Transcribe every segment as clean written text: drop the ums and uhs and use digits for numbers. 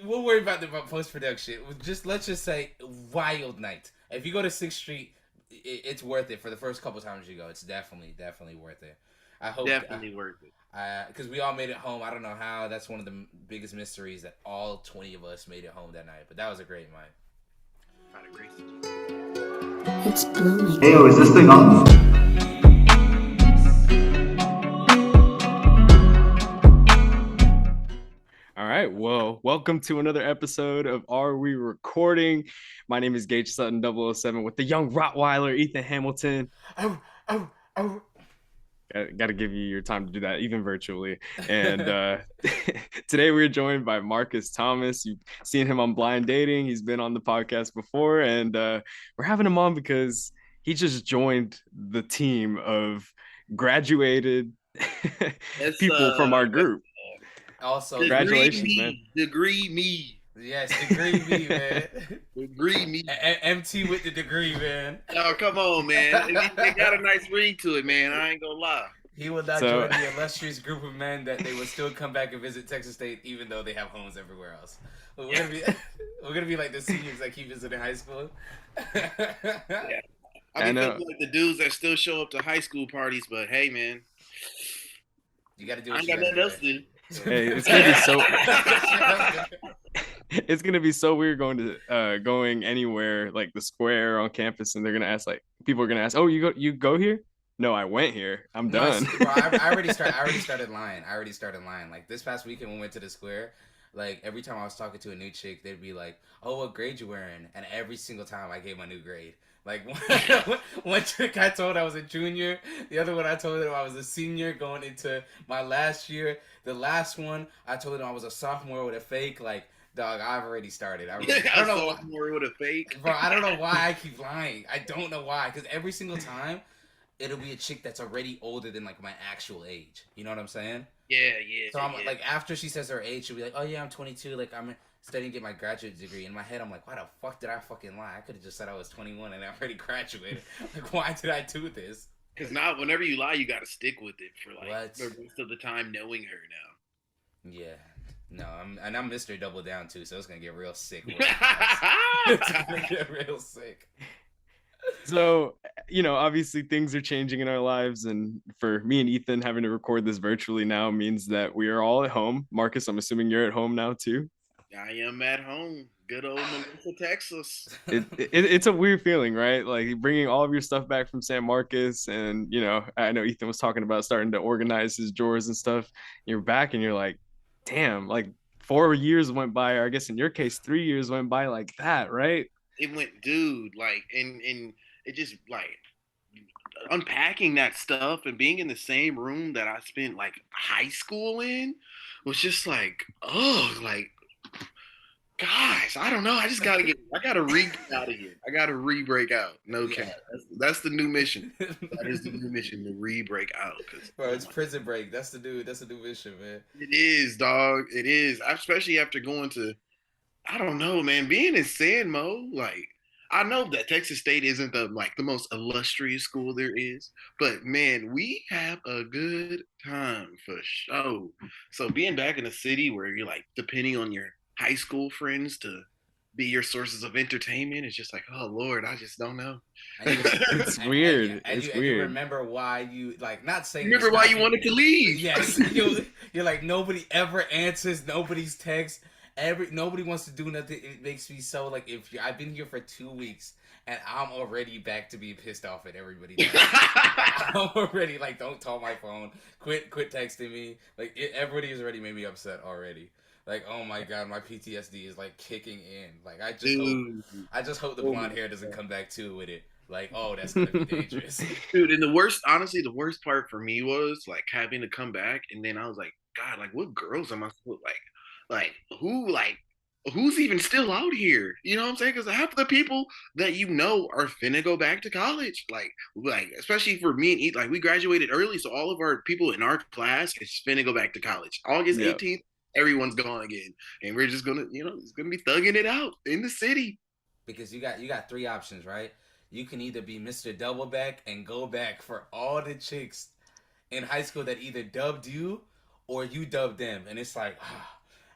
we'll worry about the post production. Let's just say wild night. If you go to 6th Street, it's worth it for the first couple times you go. It's definitely worth it. I hope Definitely worth it. because we all made it home. I don't know how. That's one of the biggest mysteries that all 20 of us made it home that night. But that was a great night. I'd agree. It's blooming. Hey, yo, is this thing on? All right. Well, welcome to another episode of Are We Recording? My name is Gage Sutton 007 with the young Rottweiler Ethan Hamilton. Got to give you your time to do that, even virtually. And today we're joined by Marcus Thomas. You've seen him on Blind Dating. He's been on the podcast before, and we're having him on because he just joined the team of graduated people from our group. Also, congratulations, man. Degree me. Yes, degree me, man. Degree me. MT with the degree, man. Oh, come on, man. It got a nice ring to it, man. I ain't gonna lie. He will not join the illustrious group of men that they would still come back and visit Texas State, even though they have homes everywhere else. We're gonna be like the seniors that keep visiting high school. Yeah. I mean, like the dudes that still show up to high school parties, but hey, man, you gotta do. I ain't got nothing else to do. Hey, it's gonna be so. It's gonna be so weird going anywhere like the square on campus, and they're gonna ask people are gonna ask, "Oh, you go here?" No, I went here. I'm done. No, bro, I already started lying. Like this past weekend, when we went to the square. Like every time I was talking to a new chick, they'd be like, "Oh, what grade you wearing?" And every single time I gave my new grade. Like one chick I told I was a junior, the other one I told her I was a senior going into my last year. The last one I told them I was a sophomore with a fake. Like, dog, I've already started. I don't know sophomore with a fake, bro. I don't know why I keep lying. I don't know why, because every single time it'll be a chick that's already older than like my actual age. You know what I'm saying? Yeah. So I'm like, after she says her age, she'll be like, "Oh yeah, I'm 22. Like I'm studying to get my graduate degree." In my head, I'm like, "Why the fuck did I fucking lie? I could have just said I was 21 and I already graduated. Like, why did I do this?" Because now, whenever you lie, you got to stick with it for like the rest of the time, knowing her now. Yeah. No, I'm Mr. Double Down too, so it's gonna get real sick. It's gonna get real sick. So, obviously things are changing in our lives, and for me and Ethan, having to record this virtually now means that we are all at home. Marcus, I'm assuming you're at home now too. I am at home. Good old Melissa, Texas. It's a weird feeling, right? Like bringing all of your stuff back from San Marcos, and I know Ethan was talking about starting to organize his drawers and stuff. You're back, and you're like, damn, like 4 years went by, or I guess in your case, 3 years went by like that, right? It went, dude, like, and it just like unpacking that stuff and being in the same room that I spent like high school in was just like, oh, like, guys, I don't know. I gotta re-break out of here. I gotta re-break out. No cap. That's the new mission. That is the new mission, to re-break out. Bro, it's prison break. That's the new mission, man. It is, dog. It is. Especially after going to, I don't know, man, being in San Mo, like, I know that Texas State isn't the most illustrious school there is, but man, we have a good time for sure. So being back in a city where you're like depending on your high school friends to be your sources of entertainment, it's just like, oh Lord, I just don't know. It's weird. It's weird. You remember why you not saying. Remember why you wanted to leave? Yes, you're like, nobody ever answers nobody's text. Nobody wants to do nothing. It makes me so like, I've been here for 2 weeks and I'm already back to being pissed off at everybody. I'm already like, don't call my phone. Quit texting me. Like everybody has already made me upset already. Like, oh my god, my PTSD is like kicking in. Like I just hope the blonde hair doesn't come back too with it. Like, oh, that's gonna be dangerous. Dude, and the worst part for me was like having to come back, and then I was like, God, like what girls am I supposed who's even still out here? You know what I'm saying? Because half of the people that are finna go back to college. Like especially for me and like we graduated early, so all of our people in our class is finna go back to college. August 18th, everyone's gone again, and we're just gonna, it's gonna be thugging it out in the city. Because you got 3 options, right? You can either be Mr. Doubleback and go back for all the chicks in high school that either dubbed you or you dubbed them, and it's like.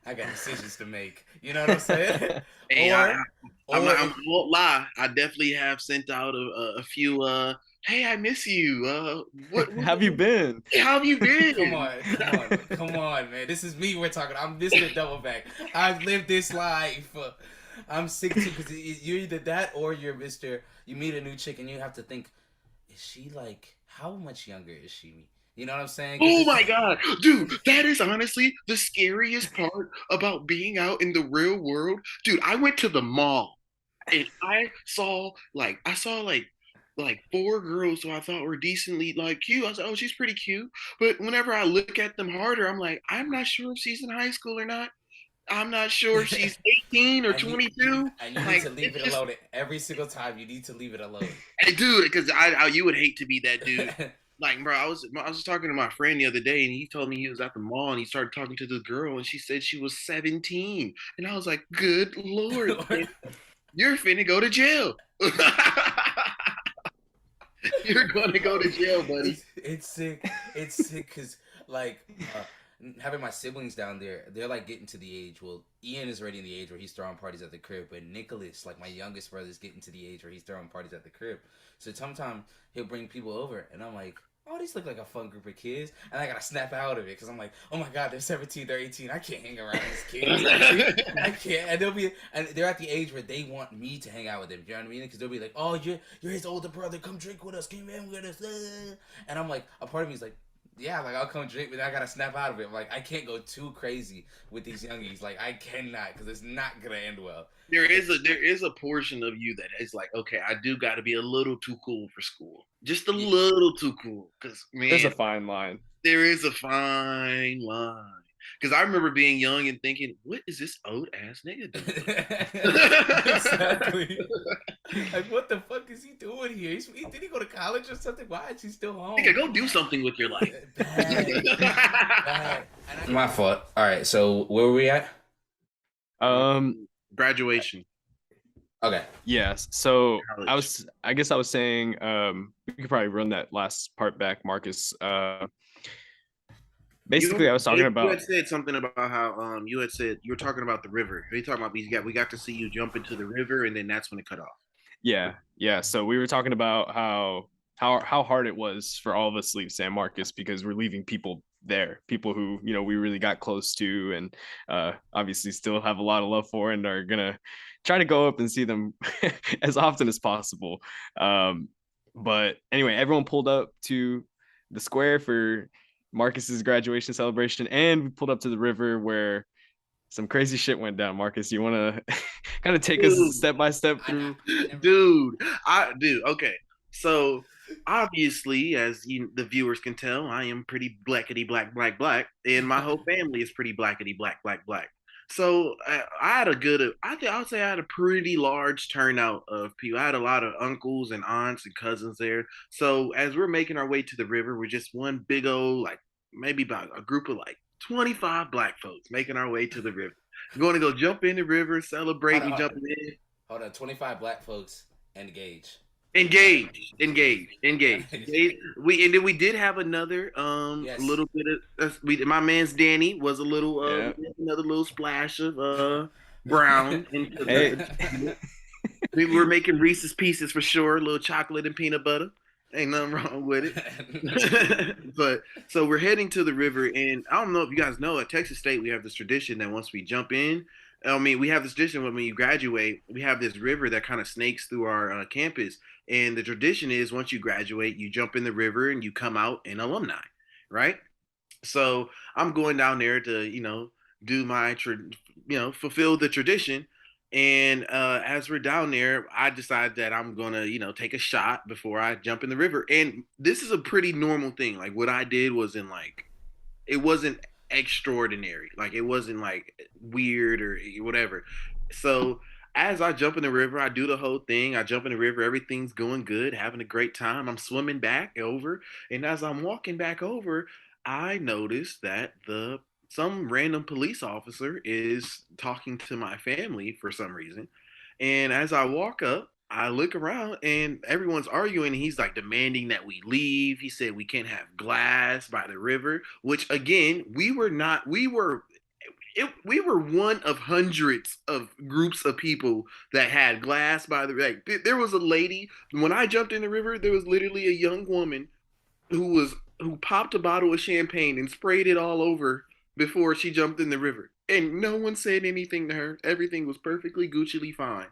I got decisions to make. You know what I'm saying? Hey, Or I if, won't lie. I definitely have sent out a few. Hey, I miss you. Have you been? How have you come been? on, come on, come on, man. This is me we're talking. I'm Mr. Doubleback. I've lived this life. I'm 16 because you're either that or you're Mr. You meet a new chick and you have to think, is she like, how much younger is she? You know what I'm saying? Because Oh it's my God, dude, that is honestly the scariest part about being out in the real world. Dude, I went to the mall and I saw like four girls who I thought were decently like cute. I said, oh, she's pretty cute. But whenever I look at them harder, I'm like, I'm not sure if she's in high school or not. I'm not sure if she's 18 or and you 22. and you need Like to leave it's it just, alone every single time. You need to leave it alone. dude, because you would hate to be that dude. Like, bro, I was talking to my friend the other day, and he told me he was at the mall, and he started talking to this girl, and she said she was 17, and I was like, good lord, man, you're finna go to jail. You're gonna go to jail, buddy. It's sick. It's sick because like having my siblings down there, they're like getting to the age. Well, Ian is already in the age where he's throwing parties at the crib, but Nicholas, like my youngest brother, is getting to the age where he's throwing parties at the crib. So sometimes he'll bring people over, and I'm like, oh, these look like a fun group of kids, and I gotta snap out of it because I'm like, oh my god, they're 17, they're 18, I can't hang around these kids. I can't, and they're at the age where they want me to hang out with them. You know what I mean? Because they'll be like, oh, you're his older brother, come drink with us, come in with us, and I'm like, a part of me is like, yeah, like I'll come drink, but I gotta snap out of it. I'm like, I can't go too crazy with these youngies. Like I cannot, because it's not gonna end well. There is a portion of you that is like, okay, I do got to be a little too cool for school, just a Yeah. little too cool, because There's a man, fine line. there is a fine line. Because I remember being young and thinking, what is this old ass nigga doing? Exactly. Like, what the fuck is he doing here? Did he go to college or something? Why is he still home? Nigga, go do something with your life. Bad. My fault. All right, so where were we at? Graduation. Okay. Yes. So College. I guess I was saying, we could probably run that last part back, Marcus. Basically, I was talking You about, had said something about how you had said you were talking about the river. You talking about we got to see you jump into the river, and then that's when it cut off. yeah. So we were talking about how hard it was for all of us to leave San Marcos because we're leaving people there, people who, you know, we really got close to and obviously still have a lot of love for and are gonna try to go up and see them as often as possible. But anyway, everyone pulled up to the square for Marcus's graduation celebration, and we pulled up to the river where some crazy shit went down. Marcus, you want to kind of take us step by step through? Dude, okay. So obviously, as the viewers can tell, I am pretty blackety black, and my whole family is pretty blackety black. So I had I would say I had a pretty large turnout of people. I had a lot of uncles and aunts and cousins there. So as we're making our way to the river, we're just one big old, like maybe about a group of like 25 black folks making our way to the river. We're going to go jump in the river, celebrate. We jumping in. Hold on, 25 black folks and Gage. Engage. Nice. We did have another Yes. little bit of my man's Danny was a little Yeah. another little splash of brown into Hey. we were making Reese's Pieces for sure, a little chocolate and peanut butter. Ain't nothing wrong with it. But so we're heading to the river, and I don't know if you guys know, at Texas State we have this tradition that once we jump in, I mean, we have this tradition when you graduate, we have this river that kind of snakes through our campus, and the tradition is once you graduate, you jump in the river and you come out an alumni, right? So I'm going down there to, do my, fulfill the tradition. And as we're down there, I decide that I'm gonna, take a shot before I jump in the river. And this is a pretty normal thing. Like what I did it wasn't extraordinary. Like it wasn't like weird or whatever. So as I jump in the river, I do the whole thing. I jump in the river, everything's going good, having a great time. I'm swimming back over, and as I'm walking back over, I notice that the some random police officer is talking to my family for some reason. And as I walk up, I look around and everyone's arguing. And he's like demanding that we leave. He said we can't have glass by the river, which again, we were not, we were we were one of hundreds of groups of people that had glass by the like. There was a lady when I jumped in the river. There was literally a young woman who popped a bottle of champagne and sprayed it all over before she jumped in the river, and no one said anything to her. Everything was perfectly Gucci'ly fine.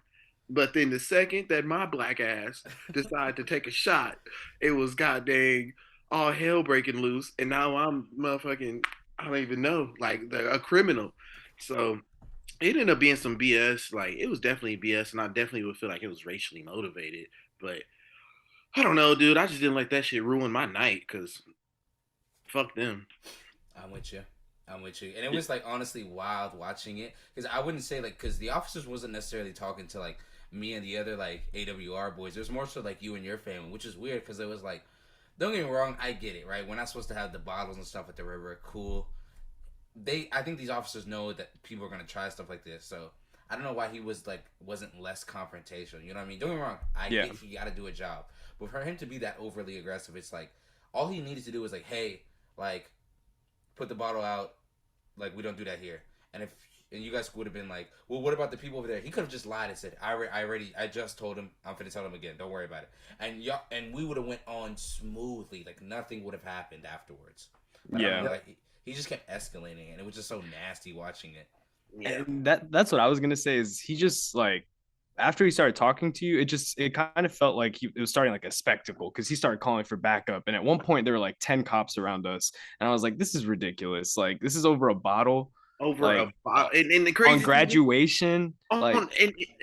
But then the second that my black ass decided to take a shot, it was goddamn all hell breaking loose, and now I'm motherfucking I don't even know like a criminal. So it ended up being some BS. Like it was definitely BS, and I definitely would feel like it was racially motivated. But I don't know, dude. I just didn't let that shit ruin my night because fuck them. I'm with you. I'm with you. And it was like honestly wild watching it because I wouldn't say like because the officers wasn't necessarily talking to like me and the other like AWR boys. It was more so like you and your family, which is weird because it was like, don't get me wrong, I get it, right? We're not supposed to have the bottles and stuff at the river. Cool. I think these officers know that people are gonna try stuff like this, so I don't know why he was like wasn't less confrontational. You know what I mean? Don't get me wrong, I get he got to do a job, but for him to be that overly aggressive, it's like all he needed to do was like, hey, like put the bottle out, like we don't do that here. And you guys would have been like, well, what about the people over there? He could have just lied and said, I just told him, I'm finna tell him again. Don't worry about it. And we would have went on smoothly, like nothing would have happened afterwards. But I mean, like, he just kept escalating, and it was just so nasty watching it. Yeah. And that's what I was gonna say is he just like after he started talking to you, it kind of felt like it was starting like a spectacle because he started calling for backup. And at one point there were like 10 cops around us. And I was like, this is ridiculous. Like this is over a bottle. Over like, a bottle. And the crazy on graduation. And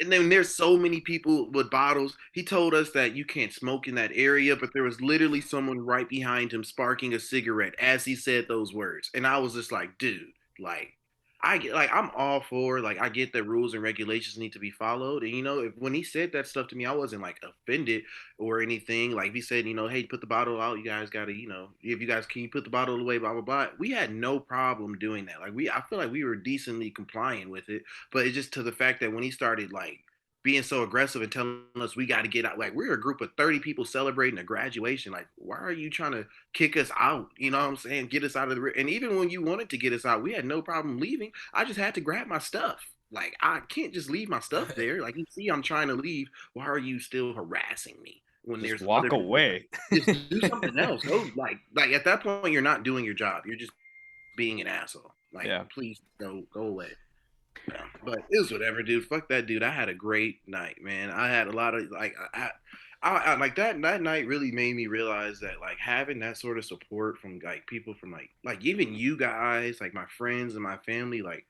then there's so many people with bottles. He told us that you can't smoke in that area, but there was literally someone right behind him sparking a cigarette as he said those words. And I was just like, dude, like I'm all for like I get that rules and regulations need to be followed. And when he said that stuff to me, I wasn't like offended or anything. Like he said, hey, put the bottle out. You guys gotta, if you guys can you put the bottle away, blah blah blah. We had no problem doing that. Like I feel like we were decently compliant with it. But it's just to the fact that when he started like being so aggressive and telling us we got to get out. Like we're a group of 30 people celebrating a graduation. Like, why are you trying to kick us out? You know what I'm saying? Get us out of the and even when you wanted to get us out, we had no problem leaving. I just had to grab my stuff. Like I can't just leave my stuff there. Like you see, I'm trying to leave. Why are you still harassing me? When just there's walk away. Just do something else. Go like at that point, you're not doing your job. You're just being an asshole. Like, please go away. Yeah, but it was whatever, dude. Fuck that dude. I had a great night, man. I had a lot of like I like that night really made me realize that like having that sort of support from like people from like even you guys, like my friends and my family, like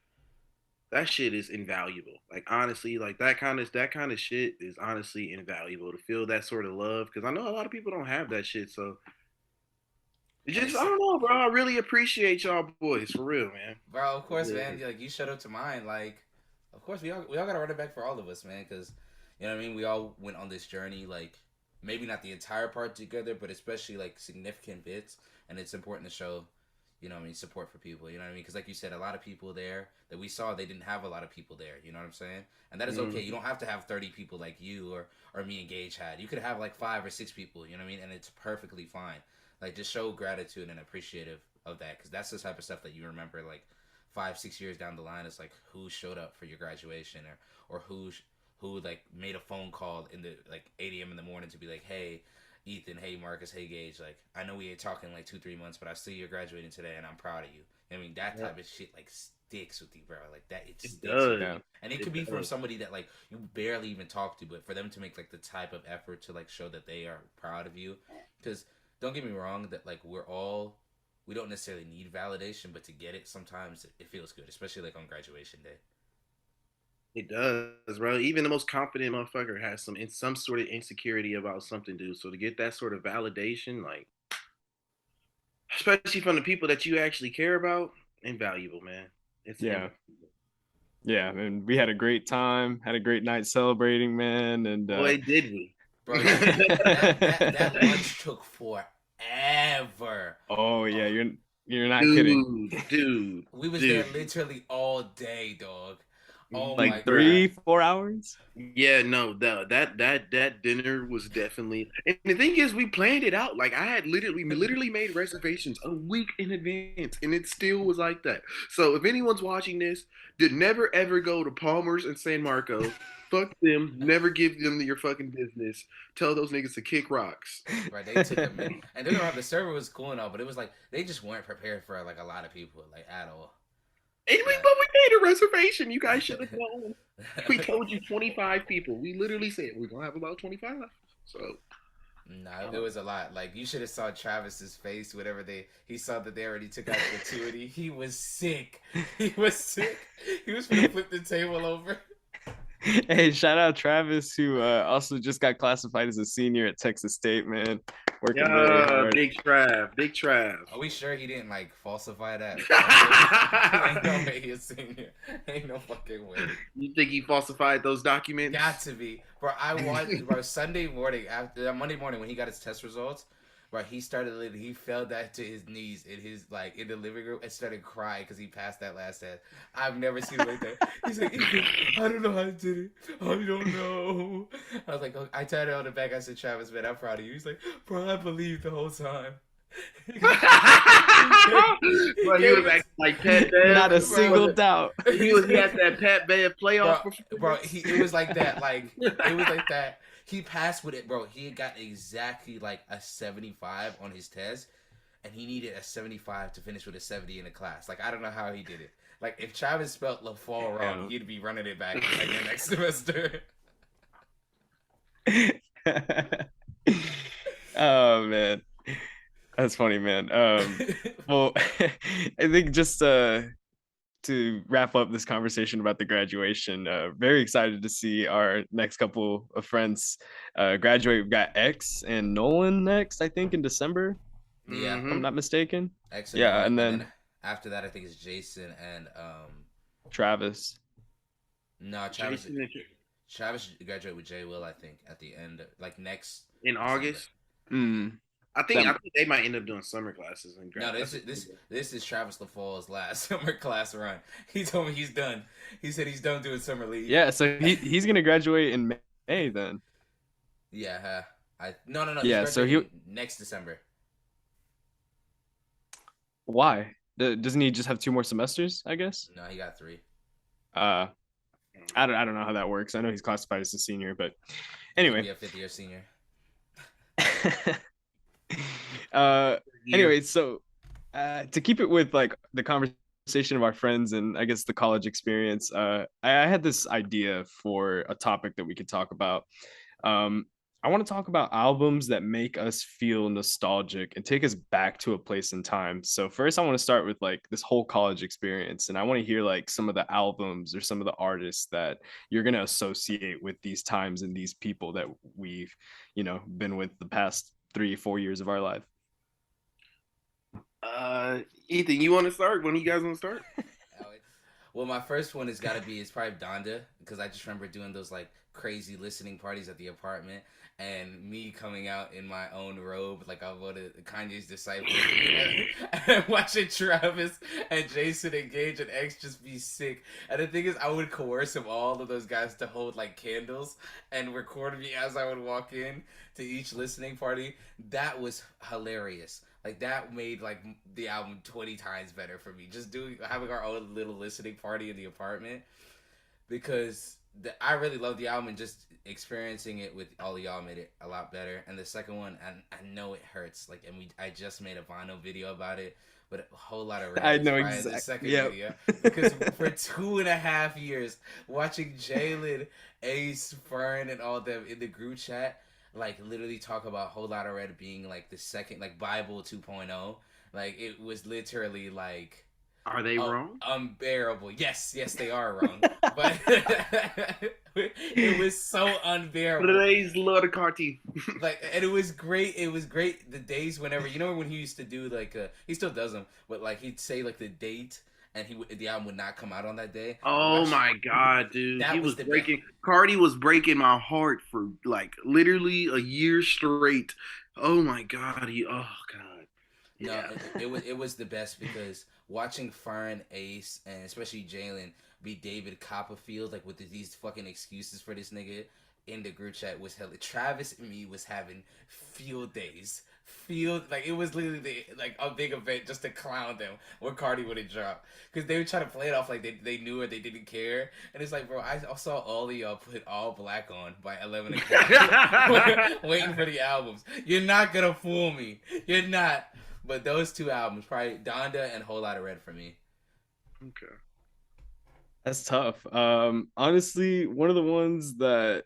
that shit is invaluable. Like honestly, like that kind of shit is honestly invaluable to feel that sort of love because I know a lot of people don't have that shit. So I don't know, bro. I really appreciate y'all boys for real, man. Bro, of course, man. Like you showed up to mine. Like, of course, we all gotta run it back for all of us, man. Because you know what I mean. We all went on this journey. Like, maybe not the entire part together, but especially like significant bits. And it's important to show, you know what I mean, support for people. You know what I mean? Because like you said, a lot of people there that we saw, they didn't have a lot of people there. You know what I'm saying? And that is okay. You don't have to have 30 people like you or me and Gage had. You could have like 5 or 6 people. You know what I mean? And it's perfectly fine. Like, just show gratitude and appreciative of that. Because that's the type of stuff that you remember, like, 5-6 years down the line. It's like, who showed up for your graduation? Or who like, made a phone call in the, like, 8 a.m. in the morning to be like, hey, Ethan, hey, Marcus, hey, Gage. Like, I know we ain't talking, like, 2-3 months, but I see you're graduating today, and I'm proud of you. I mean, that type of shit, like, sticks with you, bro. Like, that, it sticks with you. And it could be from somebody that, like, you barely even talk to, but for them to make, like, the type of effort to, like, show that they are proud of you. Because don't get me wrong, that like we don't necessarily need validation, but to get it sometimes it feels good, especially like on graduation day. It does, bro. Even the most confident motherfucker has some sort of insecurity about something, dude. So to get that sort of validation, like especially from the people that you actually care about, invaluable, man. It's invaluable. Yeah, and we had a great time, had a great night celebrating, man. And boy, did we. Bro, that lunch took forever. Oh yeah, you're not kidding, dude. We was there literally all day, dog. Oh my Like god. 3-4 hours. Yeah, no, that dinner was definitely. And the thing is, we planned it out. Like I had literally made reservations a week in advance, and it still was like that. So if anyone's watching this, did never ever go to Palmer's and San Marco. Fuck them. Never give them your fucking business. Tell those niggas to kick rocks. Right, they took a minute, and then the server was cool and all, but it was like they just weren't prepared for like a lot of people, like at all. And Yeah. but we made a reservation. You guys should have known. We told you 25 people. We literally said we're gonna have about 25. So Nah, it was a lot. Like you should have saw Travis's face whenever he saw that they already took out gratuity. He was sick. He was sick. He was gonna flip the table over. Hey, shout out Travis, who also just got classified as a senior at Texas State, man. Working really hard. Big Trav. Are we sure he didn't like falsify that? Ain't no way he's a senior. Ain't no fucking way. You think he falsified those documents? Got to be, bro. I watched, bro. Sunday morning after Monday morning when he got his test results, bro. He fell down to his knees in the living room and started crying because he passed that last test. I've never seen him like that. He's like, I don't know how I did it. I don't know. I was like, I tied it on the back. I said, Travis, man, I'm proud of you. He's like, bro, I believed the whole time. Bro, he was acting like Pat Bev. Not a single doubt. He had that Pat Bev playoff. Bro, it was like that. Like it was like that. He passed with it, bro. He got exactly like a 75 on his test, and he needed a 75 to finish with a 70 in the class. Like I don't know how he did it. Like if Travis spelled LaFall wrong, he'd be running it back like the next semester. Oh man, that's funny, man. Well, I think just to wrap up this conversation about the graduation, very excited to see our next couple of friends graduate. We've got X and Nolan next, I think, in December. Yeah, if I'm not mistaken. X Yeah, Nolan, and then after that, I think it's Jason and Travis. No, Travis graduated with J Will, I think, at the end, like next in August. I think they might end up doing summer classes and no, this is Travis LaFall's last summer class run. He told me he's done. He said he's done doing summer league. Yeah, so he's gonna graduate in May then. Yeah, no. Yeah, so next December. Why? Doesn't he just have 2 more semesters? I guess. No, he got 3. I don't know how that works. I know he's classified as a senior, but anyway. He'll be a 5th-year senior. Anyway, so to keep it with like the conversation of our friends and I guess the college experience, I had this idea for a topic that we could talk about. I want to talk about albums that make us feel nostalgic and take us back to a place in time. So first I want to start with like this whole college experience, and I want to hear like some of the albums or some of the artists that you're going to associate with these times and these people that we've, been with the past 3-4 years of our life. Ethan, you want to start? When you guys want to start? Well, my first one is probably Donda, because I just remember doing those like crazy listening parties at the apartment, and me coming out in my own robe, like I voted Kanye's disciple, and watching Travis and Jason and Gage and X just be sick. And the thing is, I would coerce them, all of those guys, to hold like candles and record me as I would walk in to each listening party. That was hilarious. Like that made like the album 20 times better for me. Just having our own little listening party in the apartment, because I really love the album, and just experiencing it with all of y'all made it a lot better. And the second one, I know it hurts. Like, and I just made a vinyl video about it, but a whole lot of I know exactly the second video, because for 2.5 years watching Jalen, Ace, Fern, and all them in the group chat, like literally talk about Whole Lotta Red being like the second, like Bible 2.0. Like it was literally like, are they wrong? Unbearable. Yes, they are wrong. But it was so unbearable. Today's love the cartoon. Like, and it was great. It was great the days whenever, when he used to do like he still does them, but like he'd say like the date, and the album would not come out on that day. Oh my god, dude! He was breaking. Cardi was breaking my heart for like literally a year straight. Oh my god! Oh god. Yeah. No, it was the best, because watching Fern, Ace, and especially Jalen be David Copperfield, like with these fucking excuses for this nigga in the group chat was hella. Travis and me was having field days. Like it was literally like a big event just to clown them when Cardi would have dropped, because they would try to play it off like they knew it, they didn't care, and it's like, bro, I saw all of y'all put All Black on by 11 o'clock waiting for the albums. You're not gonna fool me. You're not. But those two albums, probably Donda and Whole Lotta Red for me. Okay. That's tough. Honestly, one of the ones that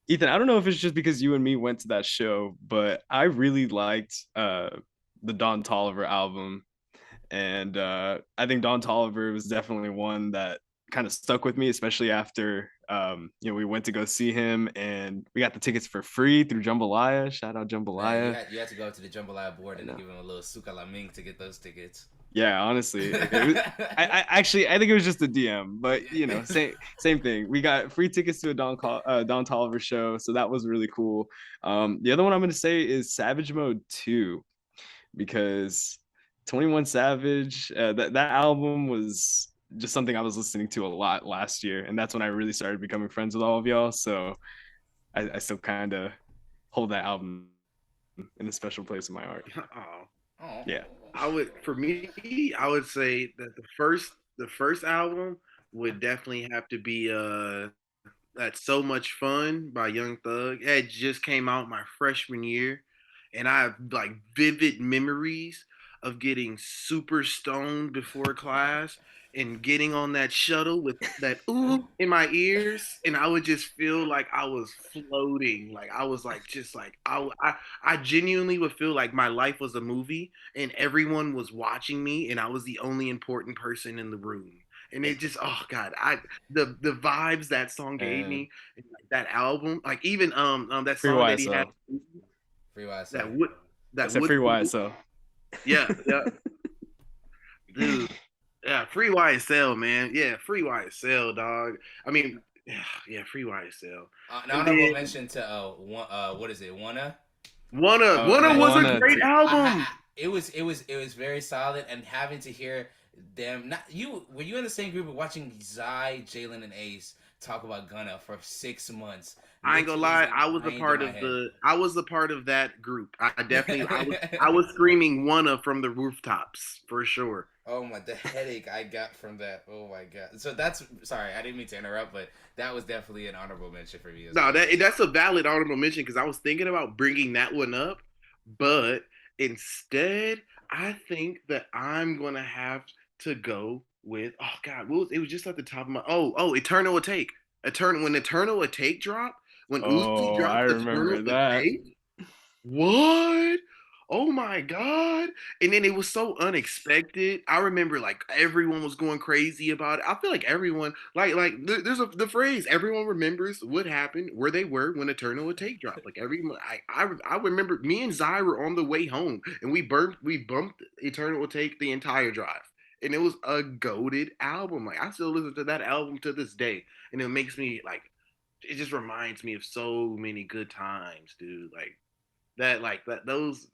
Ethan, I don't know if it's just because you and me went to that show, but I really liked the Don Toliver album. And I think Don Toliver was definitely one that kind of stuck with me, especially after we went to go see him and we got the tickets for free through Jambalaya. Shout out Jambalaya. Man, you had to go to the Jambalaya board and give him a little suka laming to get those tickets. Yeah, honestly, I think it was just a DM, but same thing. We got free tickets to a Don Toliver show, so that was really cool. The other one I'm going to say is Savage Mode 2, because 21 Savage, that album was just something I was listening to a lot last year, and that's when I really started becoming friends with all of y'all. So I still kind of hold that album in a special place in my heart. Oh, yeah. I would say that the first album would definitely have to be That's So Much Fun by Young Thug. It just came out my freshman year, and I have like vivid memories of getting super stoned before class and getting on that shuttle with that ooh in my ears, and I would just feel like I was floating, like I was like just like I genuinely would feel like my life was a movie and everyone was watching me and I was the only important person in the room. And it just, oh god, the vibes that song gave me, and like that album, like even that Free song YSL. that he had, Free YSL. that would free YSL. Yeah, dude. Yeah, free YSL, man. Yeah, free YSL, dog. I mean, yeah, free YSL. An honorable mention to what is it? Wanna was a great album. It was very solid, and having to hear them. Were you in the same group of watching Zai, Jalen, and Ace talk about Gunna for 6 months? I ain't gonna lie, I was a part of that group. I was screaming Wanna from the rooftops for sure. Oh my, the headache I got from that. Oh my god. So sorry, I didn't mean to interrupt, but that was definitely an honorable mention for me. That's a valid honorable mention, because I was thinking about bringing that one up, but instead, I think that I'm gonna have to go with, oh god, it was just at the top of my Eternal Take. When Eternal Take dropped, when Uzi dropped, I remember that. Take, what? Oh my god! And then it was so unexpected. I remember like everyone was going crazy about it. I feel like everyone there's the phrase everyone remembers what happened, where they were when Eternal Take dropped. Like everyone, I remember me and Zai were on the way home and we bumped Eternal Take the entire drive. And it was a goated album. Like I still listen to that album to this day, and it makes me like, it just reminds me of so many good times, dude. Like it does.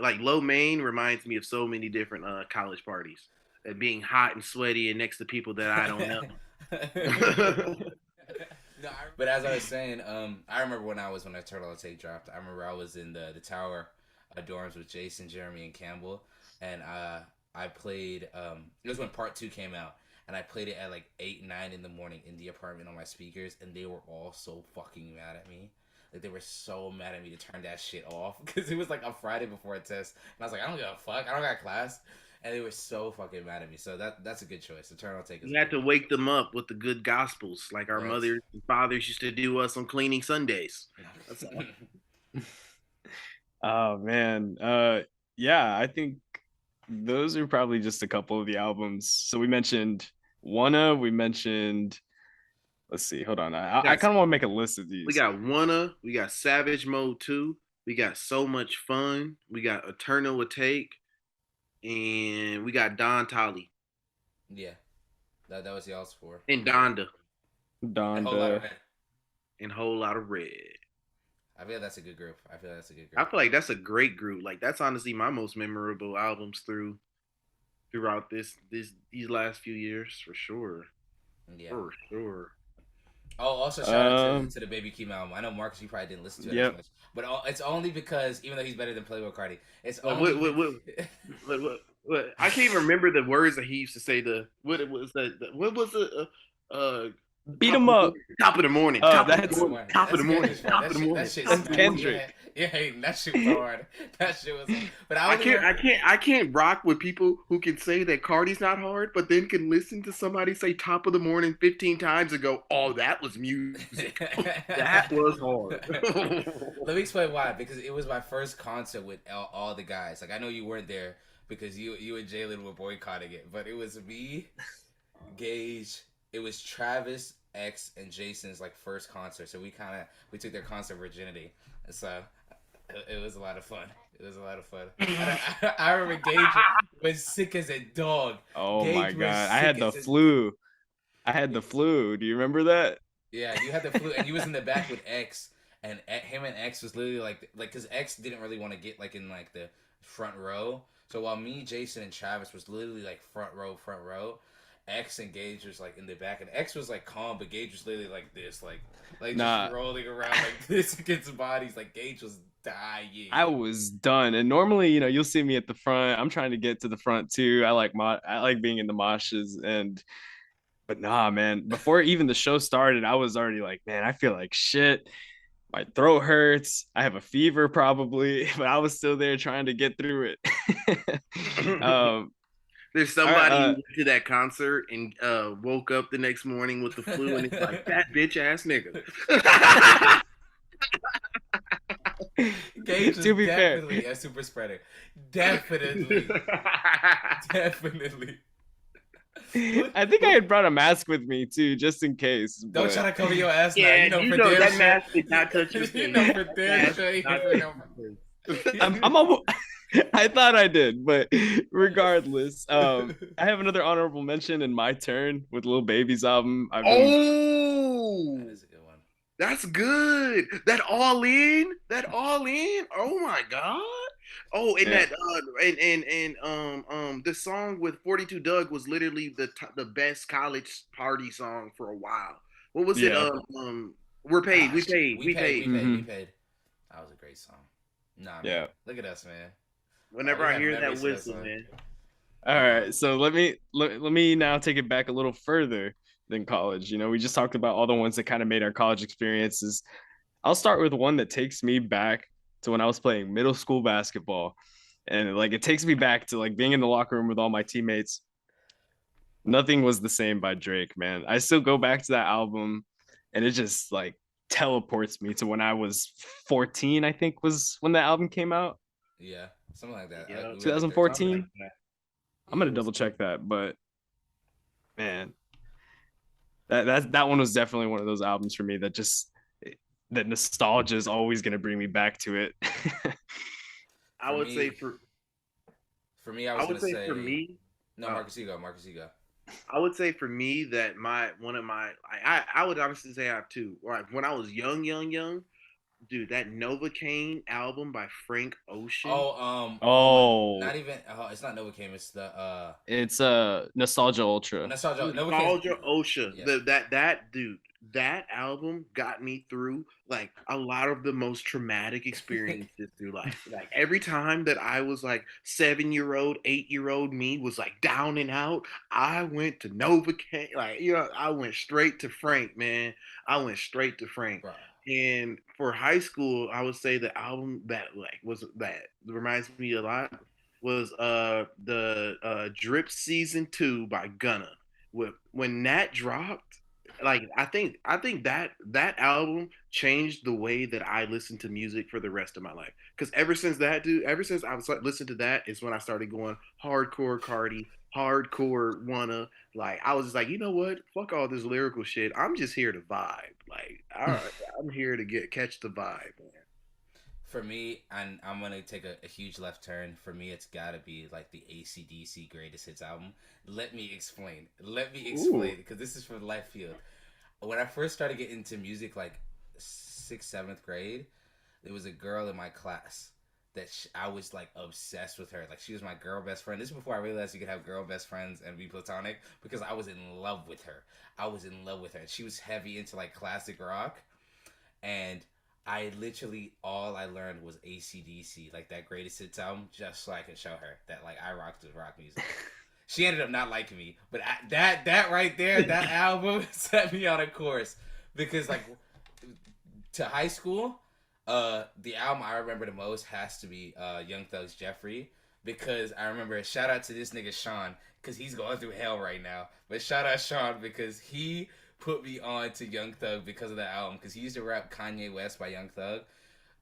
Like Low Main reminds me of so many different college parties, and being hot and sweaty and next to people that I don't know. No, but as I was saying, I remember when Eternal Take dropped. I remember I was in the tower dorms with Jason, Jeremy, and Campbell, and I played. It was when Part 2 came out, and I played it at like 8, 9 in the morning in the apartment on my speakers, and they were all so fucking mad at me. Like they were so mad at me to turn that shit off, because it was like a Friday before a test, and I was like, I don't give a fuck, I don't got class, and they were so fucking mad at me. So that's a good choice. Eternal Take. You had to wake them up with the good gospels, like our mothers and fathers used to do us on cleaning Sundays. Oh man, yeah, I think those are probably just a couple of the albums. So we mentioned Wanna, we mentioned, let's see, hold on, I kind of want to make a list of these. We got Wanna, we got Savage Mode 2, we got So Much Fun, we got Eternal Take, and we got Don Tolly. Yeah, that was y'all's for. And Donda. And Whole Lot of Red. I feel that's a good group. I feel like that's a great group. Like that's a great group. Like that's honestly my most memorable albums through throughout these last few years for sure. Yeah. For sure. Oh, also shout out Um, to the Baby Keem album. I know Marcus, you probably didn't listen to it as yep. much, but it's only because even though he's better than Playboy Cardi, it's Oh, only. what? I can't even remember the words that he used to say. What it was that? What was it? Uh, Beat him up. top of the morning, Oh, top of the that's morning, top of the morning, Kendrick's top part. of the That morning. shit That's smacked. Kendrick. Yeah, that shit was hard. That shit was. But I can't rock with people who can say that Cardi's not hard, but then can listen to somebody say top of the morning 15 times and go, "Oh, that was music. That was hard." Let me explain why. Because it was my first concert with all the guys. Like I know you weren't there because you and Jalen were boycotting it, but it was me, Gage. It was Travis, X, and Jason's like first concert. So we took their concert virginity, and so it was a lot of fun. It was a lot of fun. I remember Gage was sick as a dog. Oh Gage my was god, I had sick the as a- flu. I had the flu. Do you remember that? Yeah, you had the flu, and you was in the back with X, and him and X was literally like, because X didn't really want to get like in like the front row. So while me, Jason, and Travis was literally like front row, X and Gage was like in the back, and X was like calm, but Gage was literally like this, like Nah. just rolling around like this against bodies. Like Gage was dying. I was done. And normally, you'll see me at the front. I'm trying to get to the front too. I like being in the moshes, but nah, man. Before even the show started, I was already like, man, I feel like shit. My throat hurts. I have a fever probably, but I was still there trying to get through it. um, There's somebody who went to that concert and woke up the next morning with the flu, and it's like that bitch ass nigga. Gage is to be fair, definitely a super spreader. Definitely. Definitely. I think I had brought a mask with me too, just in case. Don't try to cover your ass now. Yeah, You know for damn that sure. mask did not touch your You face. know for damn sure. You know I'm almost, I thought I did, but regardless, I have another honorable mention in my turn with Lil Baby's album. Oh, That is a good one. that's good. That all in. Oh my god. Oh, and Yeah. the song with 42 Doug was literally the best college party song for a while. What was it? Yeah. We're paid. Gosh, We paid. Mhm. That was a great song. Nah, man. Yeah. Look at us, man. Whenever we I have hear that memories of that whistle, song. man. All right, so let me now take it back a little further than college. We just talked about all the ones that kind of made our college experiences. I'll start with one that takes me back to when I was playing middle school basketball. And like it takes me back to like being in the locker room with all my teammates. Nothing Was the Same by Drake, man. I still go back to that album and it just like teleports me to when I was 14, I think was when the album came out. Yeah, something like that. Yeah. 2014. I'm gonna double check that, but man, that one was definitely one of those albums for me that just that nostalgia is always gonna bring me back to it. I would say for me, I would say for me. No, Marcus, you go. I would say for me that I would honestly say I have two. Like when I was young, dude, that Novocaine album by Frank Ocean. Not even. It's not Novocaine. It's the. It's Nostalgia Ultra. Nostalgia Ocean. Yeah. That dude. That album got me through like a lot of the most traumatic experiences through life. Like every time that I was like 7-year-old, 8-year-old me was like down and out, I went to Novocaine. Like, I went straight to Frank, man. I went straight to Frank. Bro. And for high school, I would say the album that reminds me a lot was the Drip Season 2 by Gunna. When that dropped, like I think that album changed the way that I listen to music for the rest of my life. Because ever since I was listening to that is when I started going hardcore Cardi, hardcore Wanna. Like I was just like, you know what? Fuck all this lyrical shit. I'm just here to vibe. Like, all right, I'm here to catch the vibe, man. For me, and I'm gonna take a huge left turn. For me, it's gotta be like the AC/DC Greatest Hits album. Let me explain because this is from left field. When I first started getting into music, like 6th, 7th grade, there was a girl in my class that I was like obsessed with her. Like she was my girl best friend. This is before I realized you could have girl best friends and be platonic, because I was in love with her. I was in love with her. She was heavy into like classic rock, and I literally all I learned was AC/DC, like that Greatest Hits album, just so I could show her that like I rocked with rock music. She ended up not liking me, but that right there, that album set me on a course, because like to high school. The album I remember the most has to be Young Thug's Jeffrey, because I remember, shout out to this nigga Sean, because he's going through hell right now, but shout out Sean because he put me on to Young Thug because of that album, because he used to rap Kanye West by Young Thug,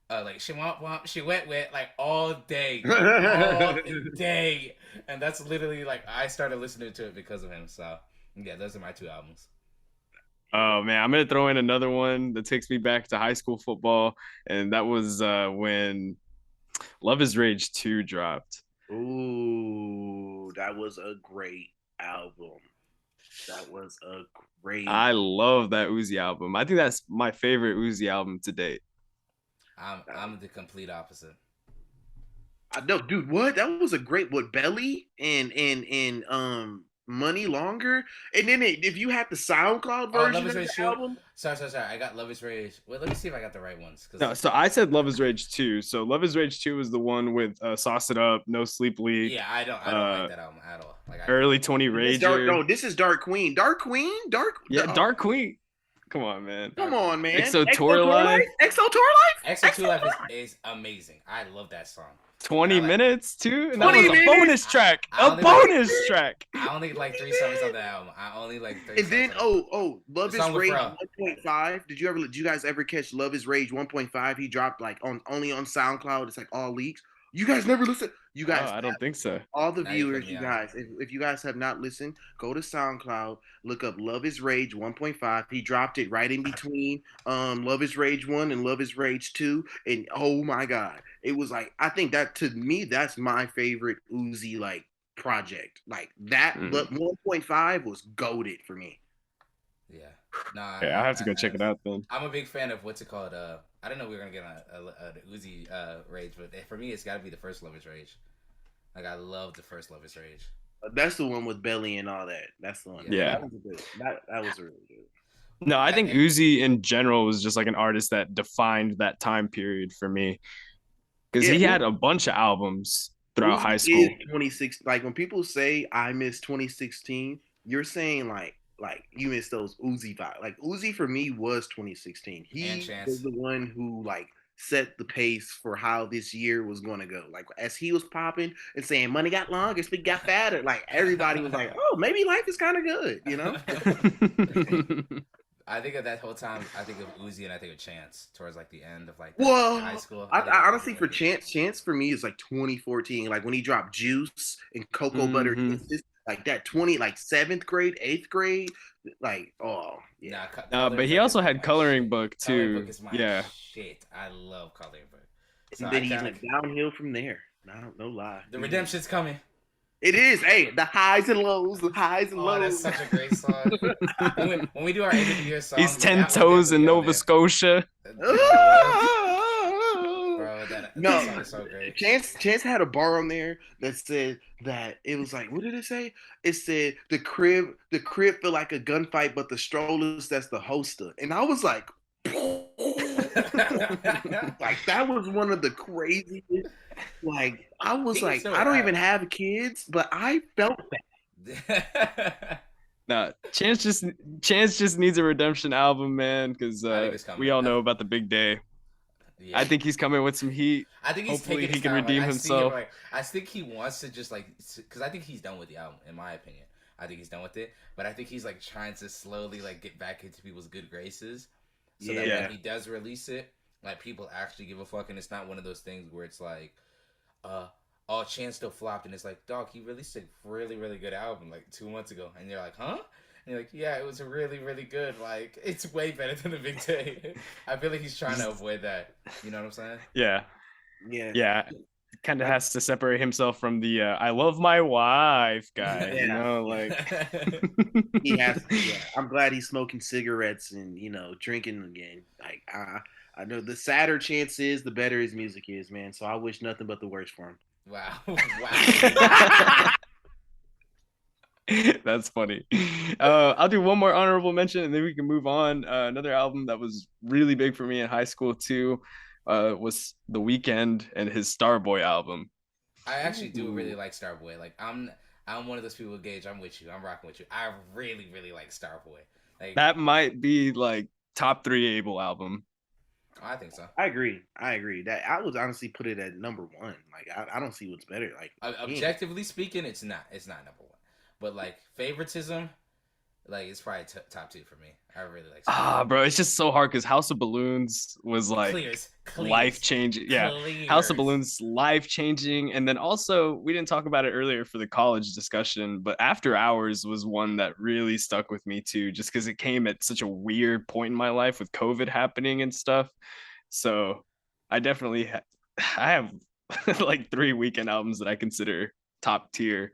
like she womp womp, she wet wet, like all day, and that's literally like I started listening to it because of him. So yeah, those are my two albums. Oh man, I'm gonna throw in another one that takes me back to high school football, and that was when Love Is Rage 2 dropped. Ooh, that was a great album. I love that Uzi album. I think that's my favorite Uzi album to date. I'm the complete opposite. I know, dude. What? That was a great. What, Belly and Money Longer, and then if you had the SoundCloud version of the album. Sorry. I got Love Is Rage. Wait, let me see if I got the right ones. No, so I said Love Is Rage 2. So Love Is Rage 2 was the one with Sauce It Up, No Sleep League. Yeah, I don't like that album at all. Like Early 20 Rager. This is Dark Queen. Dark Queen. Come on, man. EXO Tour Life. EXO Tour Life. EXO Tour Life is amazing. I love that song. 20 minutes too, and that was a bonus track. A bonus track. I only like 3 songs on the album. I only like 3. And then Love Is Rage 1.5. Did you guys ever catch Love Is Rage 1.5? He dropped like only on SoundCloud. It's like all leaks. You guys never listen. You guys, I don't think so. All the viewers, you guys, if you guys have not listened, go to SoundCloud, look up Love Is Rage 1.5. He dropped it right in between Love Is Rage 1 and Love Is Rage 2. And oh my God, it was like, I think that to me, that's my favorite Uzi like project. Like that, but 1.5 was goated for me. Yeah. Nah. Okay, I'll have to go check it out then. I'm a big fan of what's it called? I didn't know we were gonna get on a Uzi Rage, but for me, it's got to be the first Love Is Rage. Like I love the first Love Is Rage. That's the one with Belly and all that. That's the one. Yeah. That was good. That was really good. No, I think Uzi in general was just like an artist that defined that time period for me, because he had a bunch of albums throughout high school. 26, like when people say I miss 2016, you're saying like you miss those Uzi vibes. Like Uzi for me was 2016. He was the one who like set the pace for how this year was going to go. Like as he was popping and saying money got longer, speak got fatter, like everybody was like, oh, maybe life is kind of good, you know? I think of that whole time, I think of Uzi and I think of Chance towards like the end of like high school. I honestly, for Chance for me is like 2014, like when he dropped Juice and Cocoa Butter Kisses, like that 7th grade, 8th grade, like, oh yeah. But he also had Coloring Book too. Coloring Book is my shit. I love Coloring Book. So and then he went downhill from there. No lie. The redemption's coming. It is. Hey, the highs and lows, lows. That's such a great song. when we do our end of the year song, he's 10 toes in Nova Scotia. No, song is so great. Chance had a bar on there that said that it was like, what did it say? It said the crib feel like a gunfight, but the strollers, that's the hoster. And I was like, like that was one of the craziest. Like I was like, so I don't even have kids, but I felt that. Nah, Chance just needs a redemption album, man, because we all know about the big day. Yeah. I think he's coming with some heat. I think he's hopefully taking his he can time. redeem himself. I think he wants to just like, because I think he's done with the album, in my opinion. I think he's done with it, but I think he's like trying to slowly like get back into people's good graces, so that when he does release it, like people actually give a fuck, and it's not one of those things where it's like, oh, Chance still flopped, and it's like, dog, he released a really, really good album like 2 months ago, and you're like, huh? And you're like, yeah, it was really, really good. Like, it's way better than the Big Day. I feel like he's trying to avoid that. You know what I'm saying? Yeah. Kind of has to separate himself from the I love my wife guy. You know, like he has. Yeah, I'm glad he's smoking cigarettes and drinking again. Like I know the sadder chance is, the better his music is, man. So I wish nothing but the worst for him. Wow. Wow. That's funny. I'll do one more honorable mention and then we can move on. Another album that was really big for me in high school too was The Weeknd and his Starboy album. I actually do really like Starboy. Like I'm one of those people with Gage. I'm with you. I'm rocking with you. I really, really like Starboy. Like That might be like top 3 Abel album. I think so. I agree. That I would honestly put it at number 1. Like I don't see what's better. Like Objectively speaking, it's not number 1. But like favoritism, like it's probably top 2 for me. I really like Starboy. Bro, it's just so hard because House of Balloons was like Clears. life changing. Yeah, Clears. House of Balloons life changing, and then also we didn't talk about it earlier for the college discussion, but After Hours was one that really stuck with me too, just because it came at such a weird point in my life with COVID happening and stuff. So I definitely I have like 3 Weekend albums that I consider top tier.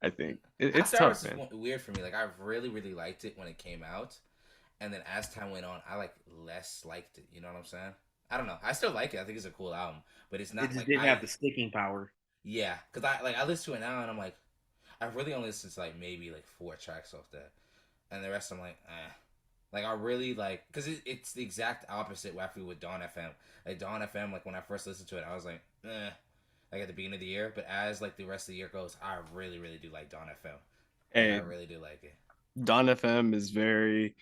I think it's tough, man. Weird for me. Like I really, really liked it when it came out, and then as time went on, I like less liked it. You know what I'm saying? I don't know. I still like it. I think it's a cool album, but it's not. It just like didn't have the sticking power. Yeah, because I listen to it now and I'm like, I really only listened to like maybe like 4 tracks off that, and the rest I'm like, eh. Like I really like because it's the exact opposite what I feel with Dawn FM. Like Dawn FM, like when I first listened to it, I was like, eh. Like at the beginning of the year, but as like the rest of the year goes, I really, really do like Dawn FM. Hey, I really do like it. Dawn FM is very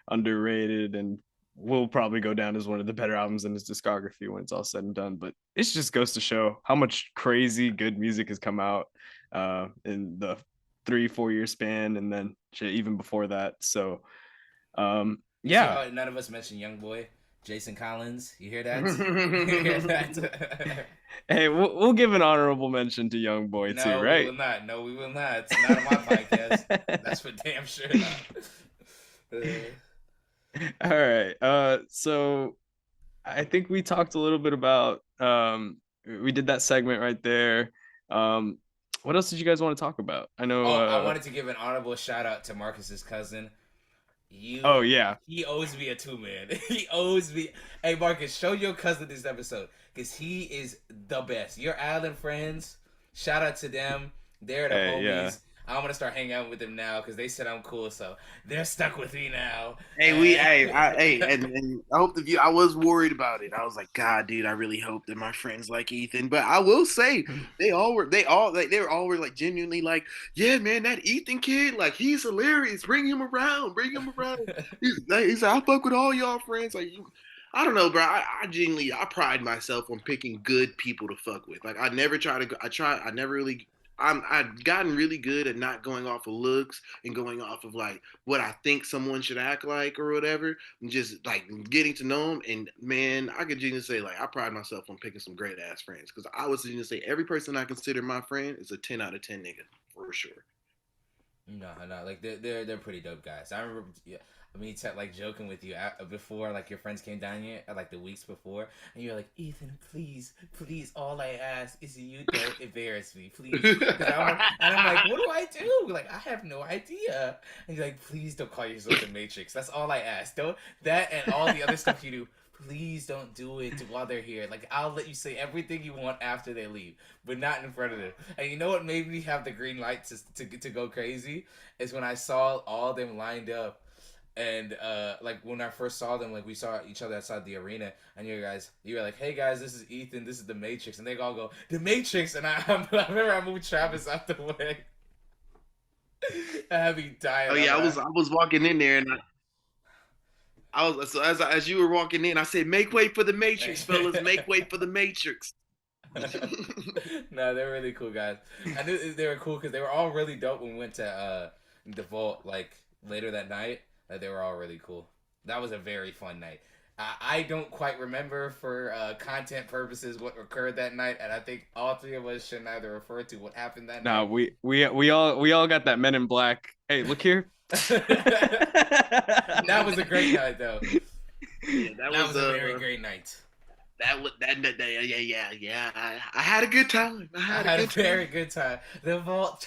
underrated and will probably go down as one of the better albums in his discography when it's all said and done. But it just goes to show how much crazy good music has come out in the 3-4 year span, and then even before that. So, yeah. None of us mentioned YoungBoy. Jason Collins, you hear that? You hear that? Hey, we'll give an honorable mention to YoungBoy too, right? We will not. No, we will not. It's not on my podcast. That's for damn sure not. All right. So I think we talked a little bit about we did that segment right there. What else did you guys want to talk about? I know I wanted to give an honorable shout out to Marcus's cousin. Oh yeah, he owes me a 2-man. He owes me. Hey Marcus, show your cousin this episode because he is the best. Your island friends, shout out to them. They're the homies. Yeah. I'm gonna start hanging out with them now because they said I'm cool, so they're stuck with me now. And I hope the view. I was worried about it. I was like, God, dude, I really hope that my friends like Ethan. But I will say, they were all like genuinely like, yeah, man, that Ethan kid, like he's hilarious. Bring him around. He's like, I fuck with all y'all friends. Like, I don't know, bro. I genuinely, I pride myself on picking good people to fuck with. Like, I never try to. I never really. I've gotten really good at not going off of looks and going off of like what I think someone should act like or whatever, and just like getting to know them. And man, I could just say like I pride myself on picking some great ass friends because I was going to say every person I consider my friend is a 10 out of 10 nigga for sure. No, like they're pretty dope guys. I remember, like joking with you before, like your friends came down here, like the weeks before, and you're like, Ethan, please, all I ask is you don't embarrass me, please. And I'm like, what do I do? Like, I have no idea. And you're like, please don't call yourself the Matrix. That's all I ask. Don't that and all the other stuff you do. Please don't do it while they're here. Like, I'll let you say everything you want after they leave, but not in front of them. And you know what made me have the green light to go crazy? Is when I saw all of them lined up. And, like, when I first saw them, like, we saw each other outside the arena. And you were like, hey, guys, this is Ethan. This is the Matrix. And they all go, the Matrix. And I remember I moved Travis out the way. I had me dying. Oh, yeah, I was walking in there, and I was so as you were walking in, I said, "Make way for the Matrix, fellas! Make way for the Matrix." No, they're really cool guys. I knew they were cool because they were all really dope when we went to the vault like later that night. They were all really cool. That was a very fun night. I don't quite remember for content purposes what occurred that night, and I think all 3 of us should neither refer to what happened that night. No, we all got that Men in Black. Hey, look here. That was a great night, though. Yeah, that was a very great night. Yeah. I had a good time. I I had had a a good time. very good time. The vault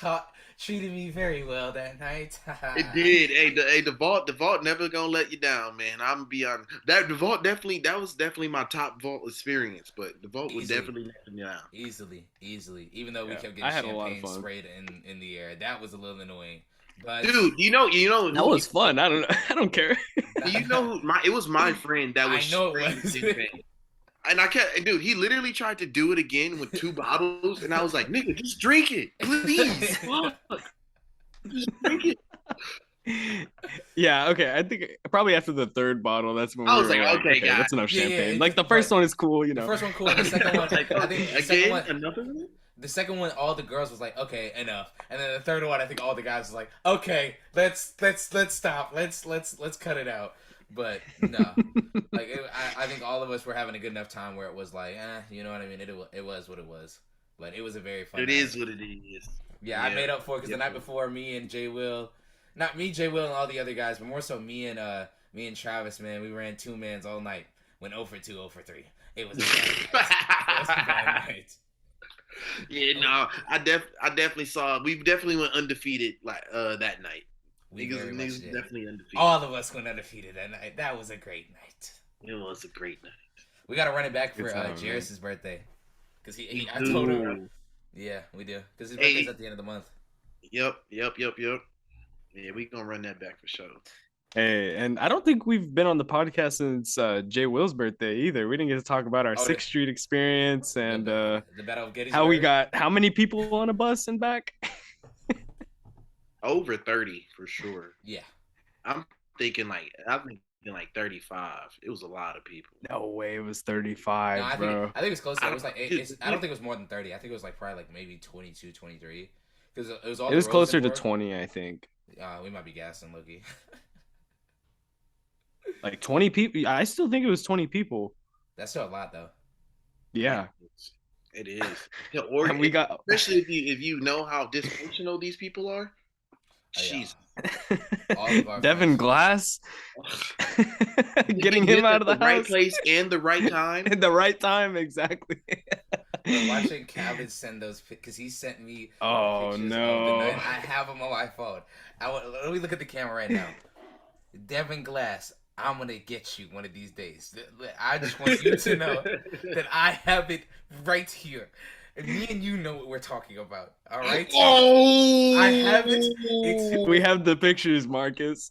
treated me very well that night. It did. The vault never gonna let you down, man. I'm gonna be honest. That was definitely my top vault experience, but the vault would Easily. definitely let me down. Easily. Even though we Yeah, kept I getting had a lot of champagne fun. sprayed in the air, that was a little annoying. But Dude, That was fun. I don't know. I don't care. it was my friend that was I know it spraying was. champagne. And I kept, and dude, he literally tried to do it again with 2 bottles, and I was like, nigga, just drink it, please. Fuck. Just drink it. Yeah, okay. I think probably after the third bottle, that's when I we was were like, like, okay, okay, guys. that's enough Yeah, champagne. yeah, Like the first but one is cool, you the know. first one cool. The second one, Like, I think okay, the second again, one, another one? the second one, all the girls was like, okay, enough. And then the third one, I think all the guys was like, okay, let's stop, let's cut it out. But no, like I think all of us were having a good enough time where it was like, you know what I mean? It was what it was. But it was a very fun It night. is what it is. Yeah, I made up for it because the night before, me and Jay Will, not me, Jay Will, and all the other guys, but more so me and Travis, man, we ran 2-mans all night. Went 0 for 2, 0 for 3. It was a bad night. It was a bad night. Yeah, no, I definitely saw. We definitely went undefeated like that night. We very much Niggas did. definitely undefeated. All of us went undefeated that night. That was a great night. It was a great night. We got to run it back for Good time, Jairus' birthday. Because I told him. Yeah, we do. Because his birthday's at the end of the month. Yep. Yeah, we gonna run that back for sure. Hey, and I don't think we've been on the podcast since Jay Will's birthday either. We didn't get to talk about our 6th Street experience and the Battle of Gettysburg. how we got how many people on a bus and back. Over 30 for sure. Yeah. I'm thinking like 35. It was a lot of people. No way, it was 35, No, I bro. think it was close. It was like Dude, I don't think it was more than 30. I think it was like probably like maybe 22, 23. Because it was all. It was closer to 20, I think. We might be gassing, Loki. Like 20 people. I still think it was 20 people. That's still a lot, though. Yeah. It is. Yeah, or And we got especially if you know how dysfunctional these people are. Jeez. All of our Devin friends. Glass getting him out of the right house. place and the right time. At the right time, exactly. Bro, watching Khaled send those because he sent me. Oh pictures no! Of the night. I have them on my phone. Let me look at the camera right now. Devin Glass, I'm gonna get you one of these days. I just want you to know that I have it right here. And me and you know what we're talking about. All right? Oh, I have it. We have the pictures, Marcus.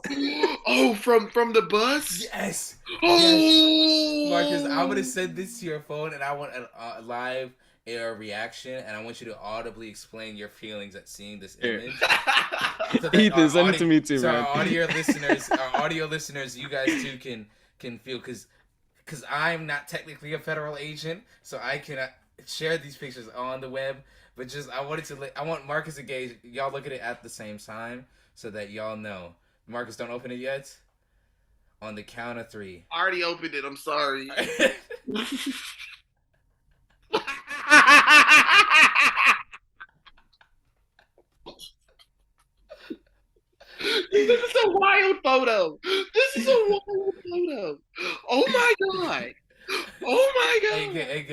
Oh, from the bus. Yes. Oh, Yes. Marcus, I'm gonna send this to your phone, and I want a live air reaction, and I want you to audibly explain your feelings at seeing this image. So Ethan, send it to me too, so man. our audio listeners, you guys too can feel because I'm not technically a federal agent, so I cannot share these pictures on the web. But just I want Marcus and Gage, y'all look at it at the same time so that y'all know. Marcus, don't open it yet. On the count of 3. I already opened it. I'm sorry. This is a wild photo. Oh my god. Oh my god. Hey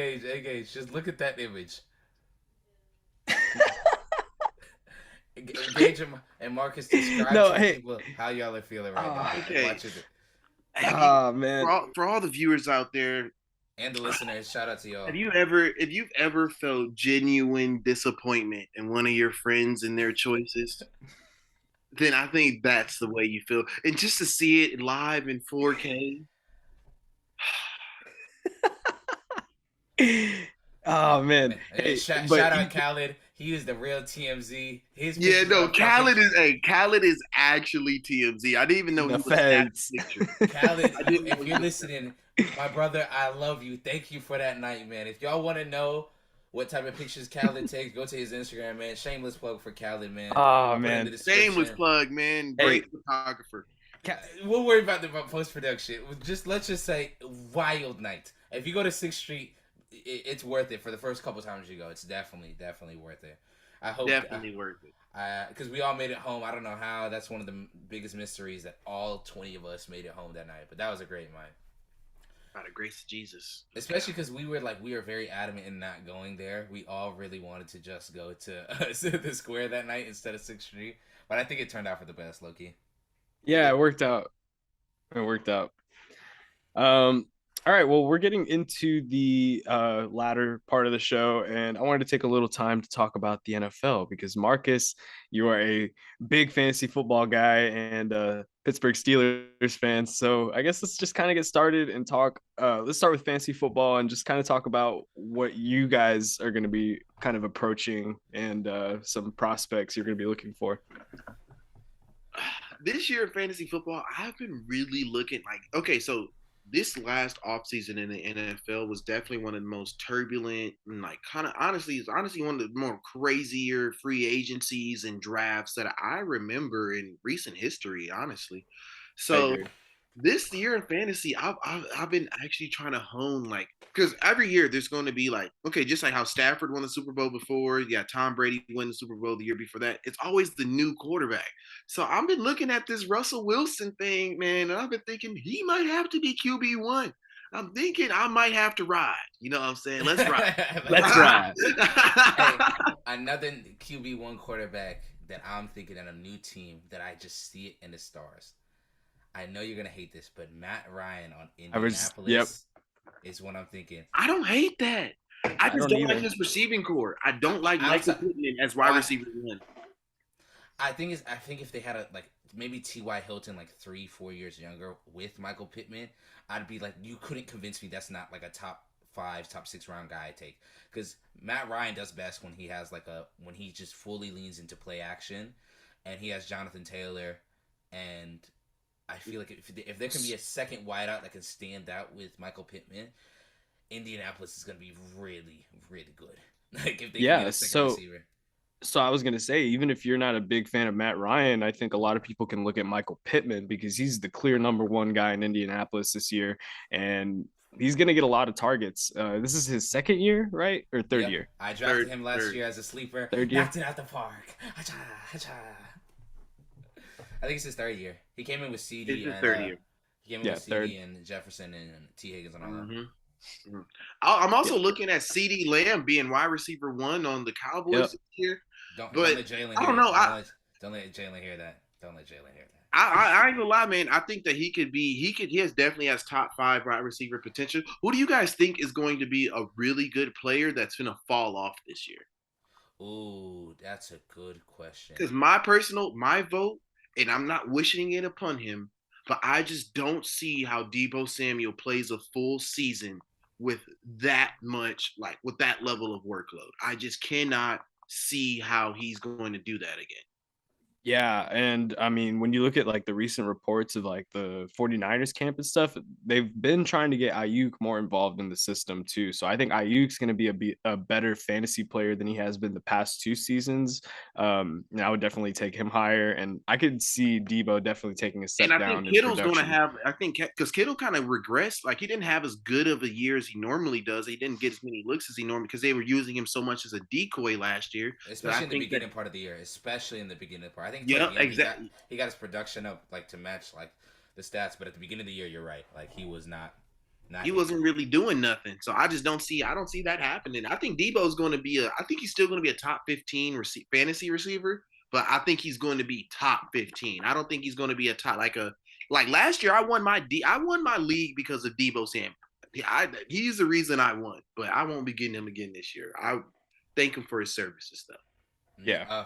Gage, just look at that image. Gage and Marcus describe to people how y'all are feeling right now. Okay. Watching it. Oh man. For all the viewers out there, And the listeners, shout out to y'all. if you've ever felt genuine disappointment in one of your friends and their choices, then I think that's the way you feel. And just to see it live in 4K. Oh man. Hey, shout out Khaled. He is the real TMZ. Khaled is actually TMZ. I didn't even know The he was that picture. Khaled, if you're listening, my brother, I love you. Thank you for that night, man. If y'all want to know what type of pictures Khaled takes, go to his Instagram, man. Shameless plug for Khaled, man. Oh man. Shameless plug, man. Great photographer. We'll worry about the post-production. Let's just say wild night. If you go to 6th Street, it's worth it for the first couple times you go. It's definitely worth it. I hope definitely worth it. Because we all made it home. I don't know how. That's one of the biggest mysteries that all 20 of us made it home that night. But that was a great night. By the grace of Jesus. Especially because we were very adamant in not going there. We all really wanted to just go to the square that night instead of 6th Street. But I think it turned out for the best, Loki. Yeah, it worked out. Um, all right, well, we're getting into the latter part of the show, and I wanted to take a little time to talk about the NFL because Marcus, you are a big fantasy football guy and Pittsburgh Steelers fan. So I guess let's just kind of get started and talk. Let's start with fantasy football and just kind of talk about what you guys are going to be kind of approaching and some prospects you're going to be looking for. This year in fantasy football, I've been really looking okay, so this last offseason in the NFL was definitely one of the most turbulent and kind of honestly one of the more crazier free agencies and drafts that I remember in recent history, honestly. So this year in fantasy, I've been actually trying to hone because every year there's going to be okay, just like how Stafford won the Super Bowl before, yeah, Tom Brady won the Super Bowl the year before that. It's always the new quarterback. So I've been looking at this Russell Wilson thing, man, and I've been thinking he might have to be QB1. I'm thinking I might have to ride. You know what I'm saying? Let's ride. Let's ride. Hey, another QB1 quarterback that I'm thinking on a new team that I just see it in the stars. I know you're gonna hate this, but Matt Ryan on Indianapolis is what I'm thinking. I don't hate that. I just don't like his receiving core. I don't like Michael Pittman as wide receiver one. I think if they had maybe T.Y. Hilton 3-4 years younger with Michael Pittman, I'd be you couldn't convince me that's not a top 5, top 6 round guy I take. Because Matt Ryan does best when he has when he just fully leans into play action, and he has Jonathan Taylor, and I feel like if there can be a second wideout that can stand out with Michael Pittman, Indianapolis is going to be really, really good. If they can get a second receiver. So I was going to say, even if you're not a big fan of Matt Ryan, I think a lot of people can look at Michael Pittman because he's the clear number 1 guy in Indianapolis this year, and he's going to get a lot of targets. This is his 2nd year, right? Or 3rd year? I drafted him last year as a sleeper. 3rd year? Knocked it out the park. I think it's his 3rd year. He came in with CD. It's his 3rd year. He came in with CD and Jefferson and T. Higgins and all that. Mm-hmm. I'm also looking at CD Lamb being wide receiver 1 on the Cowboys this year. Don't let Jalen. I don't know. Don't let Jalen hear that. Don't let Jalen hear that. I ain't gonna lie, man. I think that he definitely has top 5 wide receiver potential. Who do you guys think is going to be a really good player that's gonna fall off this year? Ooh, that's a good question. Because my vote, and I'm not wishing it upon him, but I just don't see how Deebo Samuel plays a full season with that much, with that level of workload. I just cannot see how he's going to do that again. Yeah, and I mean, when you look at the recent reports of the 49ers camp and stuff, they've been trying to get Ayuk more involved in the system too. So I think Ayuk's going to be a better fantasy player than he has been the past 2 seasons. And I would definitely take him higher, and I could see Deebo definitely taking a step down. And I think Kittle's going to have. I think because Kittle kind of regressed, he didn't have as good of a year as he normally does. He didn't get as many looks as he normally because they were using him so much as a decoy last year. Especially in the beginning part of the year. Especially in the beginning part. I think exactly. He got his production up to match the stats, but at the beginning of the year, you're right. He was not he wasn't really doing nothing. So I don't see that happening. I think Debo's going to be I think he's still going to be a top 15 fantasy receiver, but I think he's going to be top 15. I don't think he's going to be a top last year I won my league because of Deebo Samuel. He's the reason I won, but I won't be getting him again this year. I thank him for his services though. Yeah.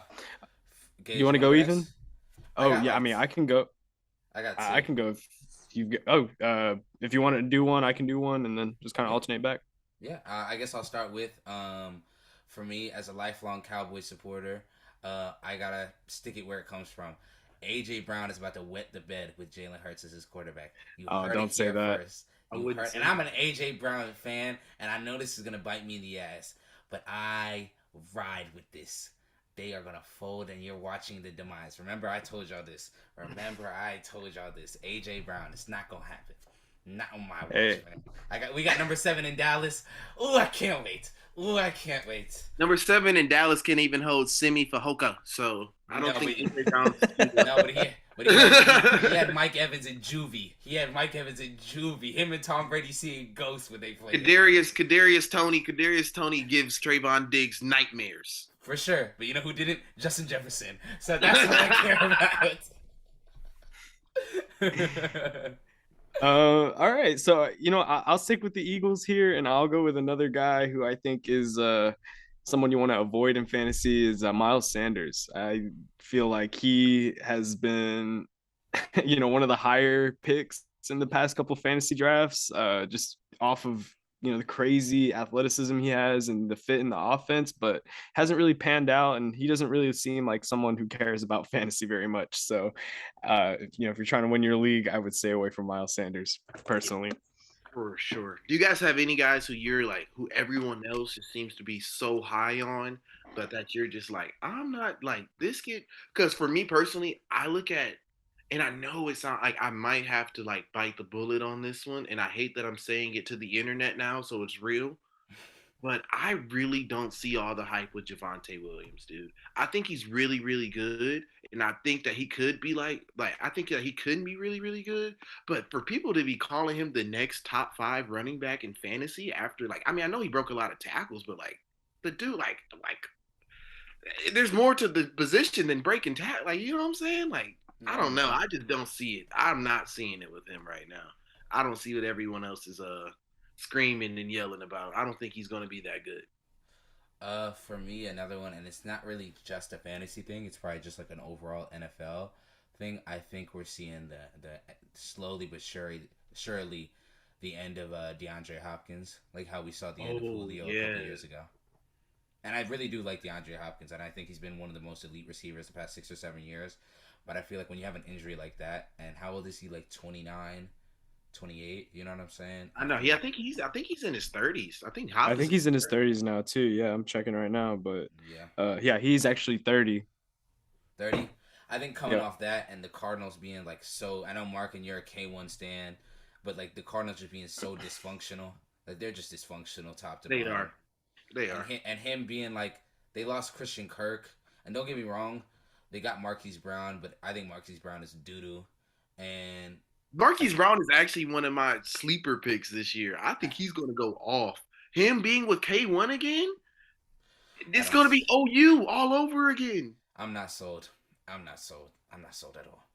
Gage, you want to go even? Oh yeah, I mean I can go. I can go. If you want to do one, I can do one, and then just kind of alternate back. Yeah, I guess I'll start with for me as a lifelong Cowboys supporter, I gotta stick it where it comes from. AJ Brown is about to wet the bed with Jalen Hurts as his quarterback. Don't say that. And I'm an AJ Brown fan, and I know this is gonna bite me in the ass, but I ride with this. They are going to fold, and you're watching the demise. Remember, I told y'all this. AJ Brown. It's not going to happen. Not on my watch, Hey. man. We got number 7 in Dallas. Ooh, I can't wait. Number 7 in Dallas can't even hold Semi Fehoko, so I don't think AJ Brown. No, he had Mike Evans and Juvie. Him and Tom Brady seeing ghosts when they play. Kadarius Toney gives Trayvon Diggs nightmares. For sure. But you know who didn't? Justin Jefferson. So that's what I care about. All right. So, I'll stick with the Eagles here, and I'll go with another guy who I think is someone you want to avoid in fantasy is Miles Sanders. I feel like he has been, one of the higher picks in the past couple fantasy drafts, just off of the crazy athleticism he has and the fit in the offense, but hasn't really panned out, and he doesn't really seem like someone who cares about fantasy very much. So if you're trying to win your league, I would stay away from Miles Sanders personally. For sure. Do you guys have any guys who you're like, who everyone else just seems to be so high on, but that you're just like, I'm not like this kid? Because for me personally, I look at, and I know it's not like I might have to like bite the bullet on this one, and I hate that I'm saying it to the internet now, so it's real. But I really don't see all the hype with Javonte Williams, dude. I think he's really, really good, and I think that he could be I think that he could be really, really good. But for people to be calling him the next top 5 running back in fantasy after I know he broke a lot of tackles, but the dude there's more to the position than breaking tackle. You know what I'm saying? I don't know. I just don't see it. I'm not seeing it with him right now. I don't see what everyone else is screaming and yelling about. I don't think he's going to be that good. For me, another one, and it's not really just a fantasy thing. It's probably just like an overall NFL thing. I think we're seeing the slowly but surely the end of DeAndre Hopkins, like how we saw the end of Julio a couple years ago. And I really do like DeAndre Hopkins, and I think he's been one of the most elite receivers the past 6 or 7 years. But I feel like when you have an injury like that, and how old is he? 29, 28? You know what I'm saying? I know. I think he's in his 30s. I think he's in his 30s now too. Yeah, I'm checking right now, but he's actually 30. 30. I think coming off that and the Cardinals being so. I know Mark and you're a K1 stan, but the Cardinals just being so dysfunctional. They're just dysfunctional top to bottom. They are. And him being they lost Christian Kirk, and don't get me wrong. They got Marquise Brown, but I think Marquise Brown is doo-doo. And Marquise Brown is actually one of my sleeper picks this year. I think he's going to go off. Him being with K1 again, it's going to be OU all over again. I'm not sold at all.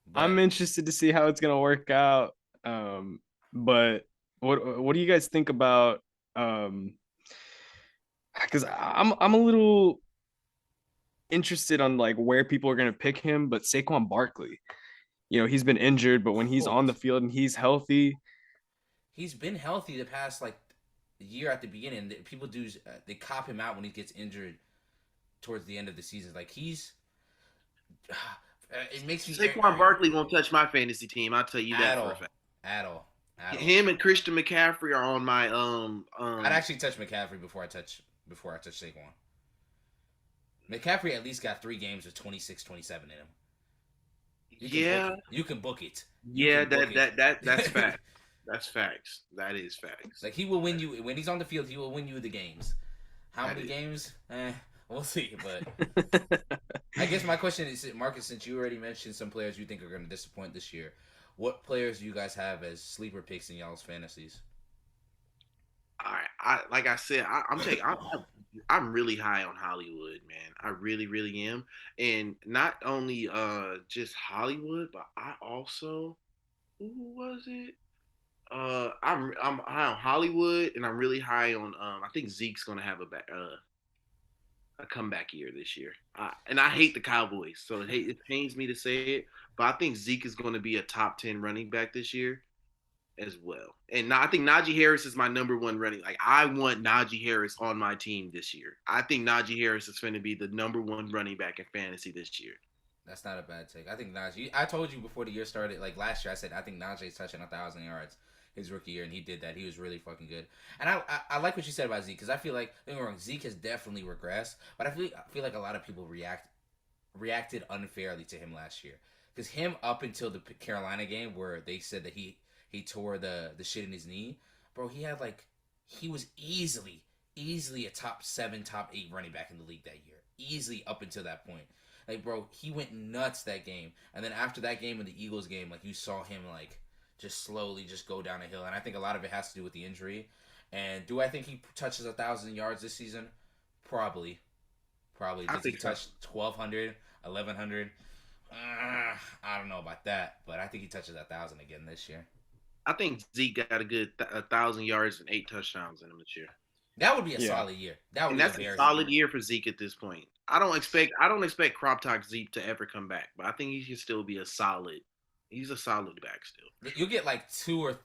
But I'm interested to see how it's going to work out. But what do you guys think about because I'm a little interested on where people are going to pick him, but Saquon Barkley, he's been injured, but when he's on the field and he's healthy, he's been healthy the past year at the beginning. People they cop him out when he gets injured towards the end of the season. It makes me Saquon Barkley won't touch my fantasy team. I'll tell you that for a fact. At all. Him and Christian McCaffrey are on my I'd actually touch McCaffrey before I touch Saquon. McCaffrey at least got 3 games with 26, 27 in him. You can book it. That's fact. That's facts. That is facts. He will win you when he's on the field. He will win you the games. How many games? We'll see. But I guess my question is, Marcus, since you already mentioned some players you think are going to disappoint this year, what players do you guys have as sleeper picks in y'all's fantasies? All right, like I said, I'm really high on Hollywood, man. I really, really am, and not only just Hollywood, but I also, who was it? I'm high on Hollywood, and I'm really high on. I think Zeke's gonna have a comeback year this year, and I hate the Cowboys, so it pains me to say it, but I think Zeke is going to be a top 10 running back this year as well. And I think Najee Harris is my number 1 running. I want Najee Harris on my team this year. I think Najee Harris is going to be the number 1 running back in fantasy this year. That's not a bad take. I think Najee. I told you before the year started, last year, I said I think Najee's touching 1,000 yards his rookie year, and he did that. He was really fucking good. And I like what you said about Zeke, because I feel like, don't get me wrong, Zeke has definitely regressed, but I feel like a lot of people reacted unfairly to him last year. Because him up until the Carolina game, where they said that he he tore the shit in his knee. Bro, he was easily a top 7, top 8 running back in the league that year. Easily up until that point. Like, bro, he went nuts that game. And then after that game in the Eagles game, like, you saw him, like, just slowly just go down a hill. And I think a lot of it has to do with the injury. And do I think he touches 1,000 yards this season? Probably. Does he touch 1,200, 1,100? I don't know about that, but I think he touches 1,000 again this year. I think Zeke got a good 1,000 yards and 8 touchdowns in him this year. That would be a solid year. That's a solid year for Zeke at this point. I don't expect crop top Zeke to ever come back, but I think he can still be he's a solid back still. You get like 2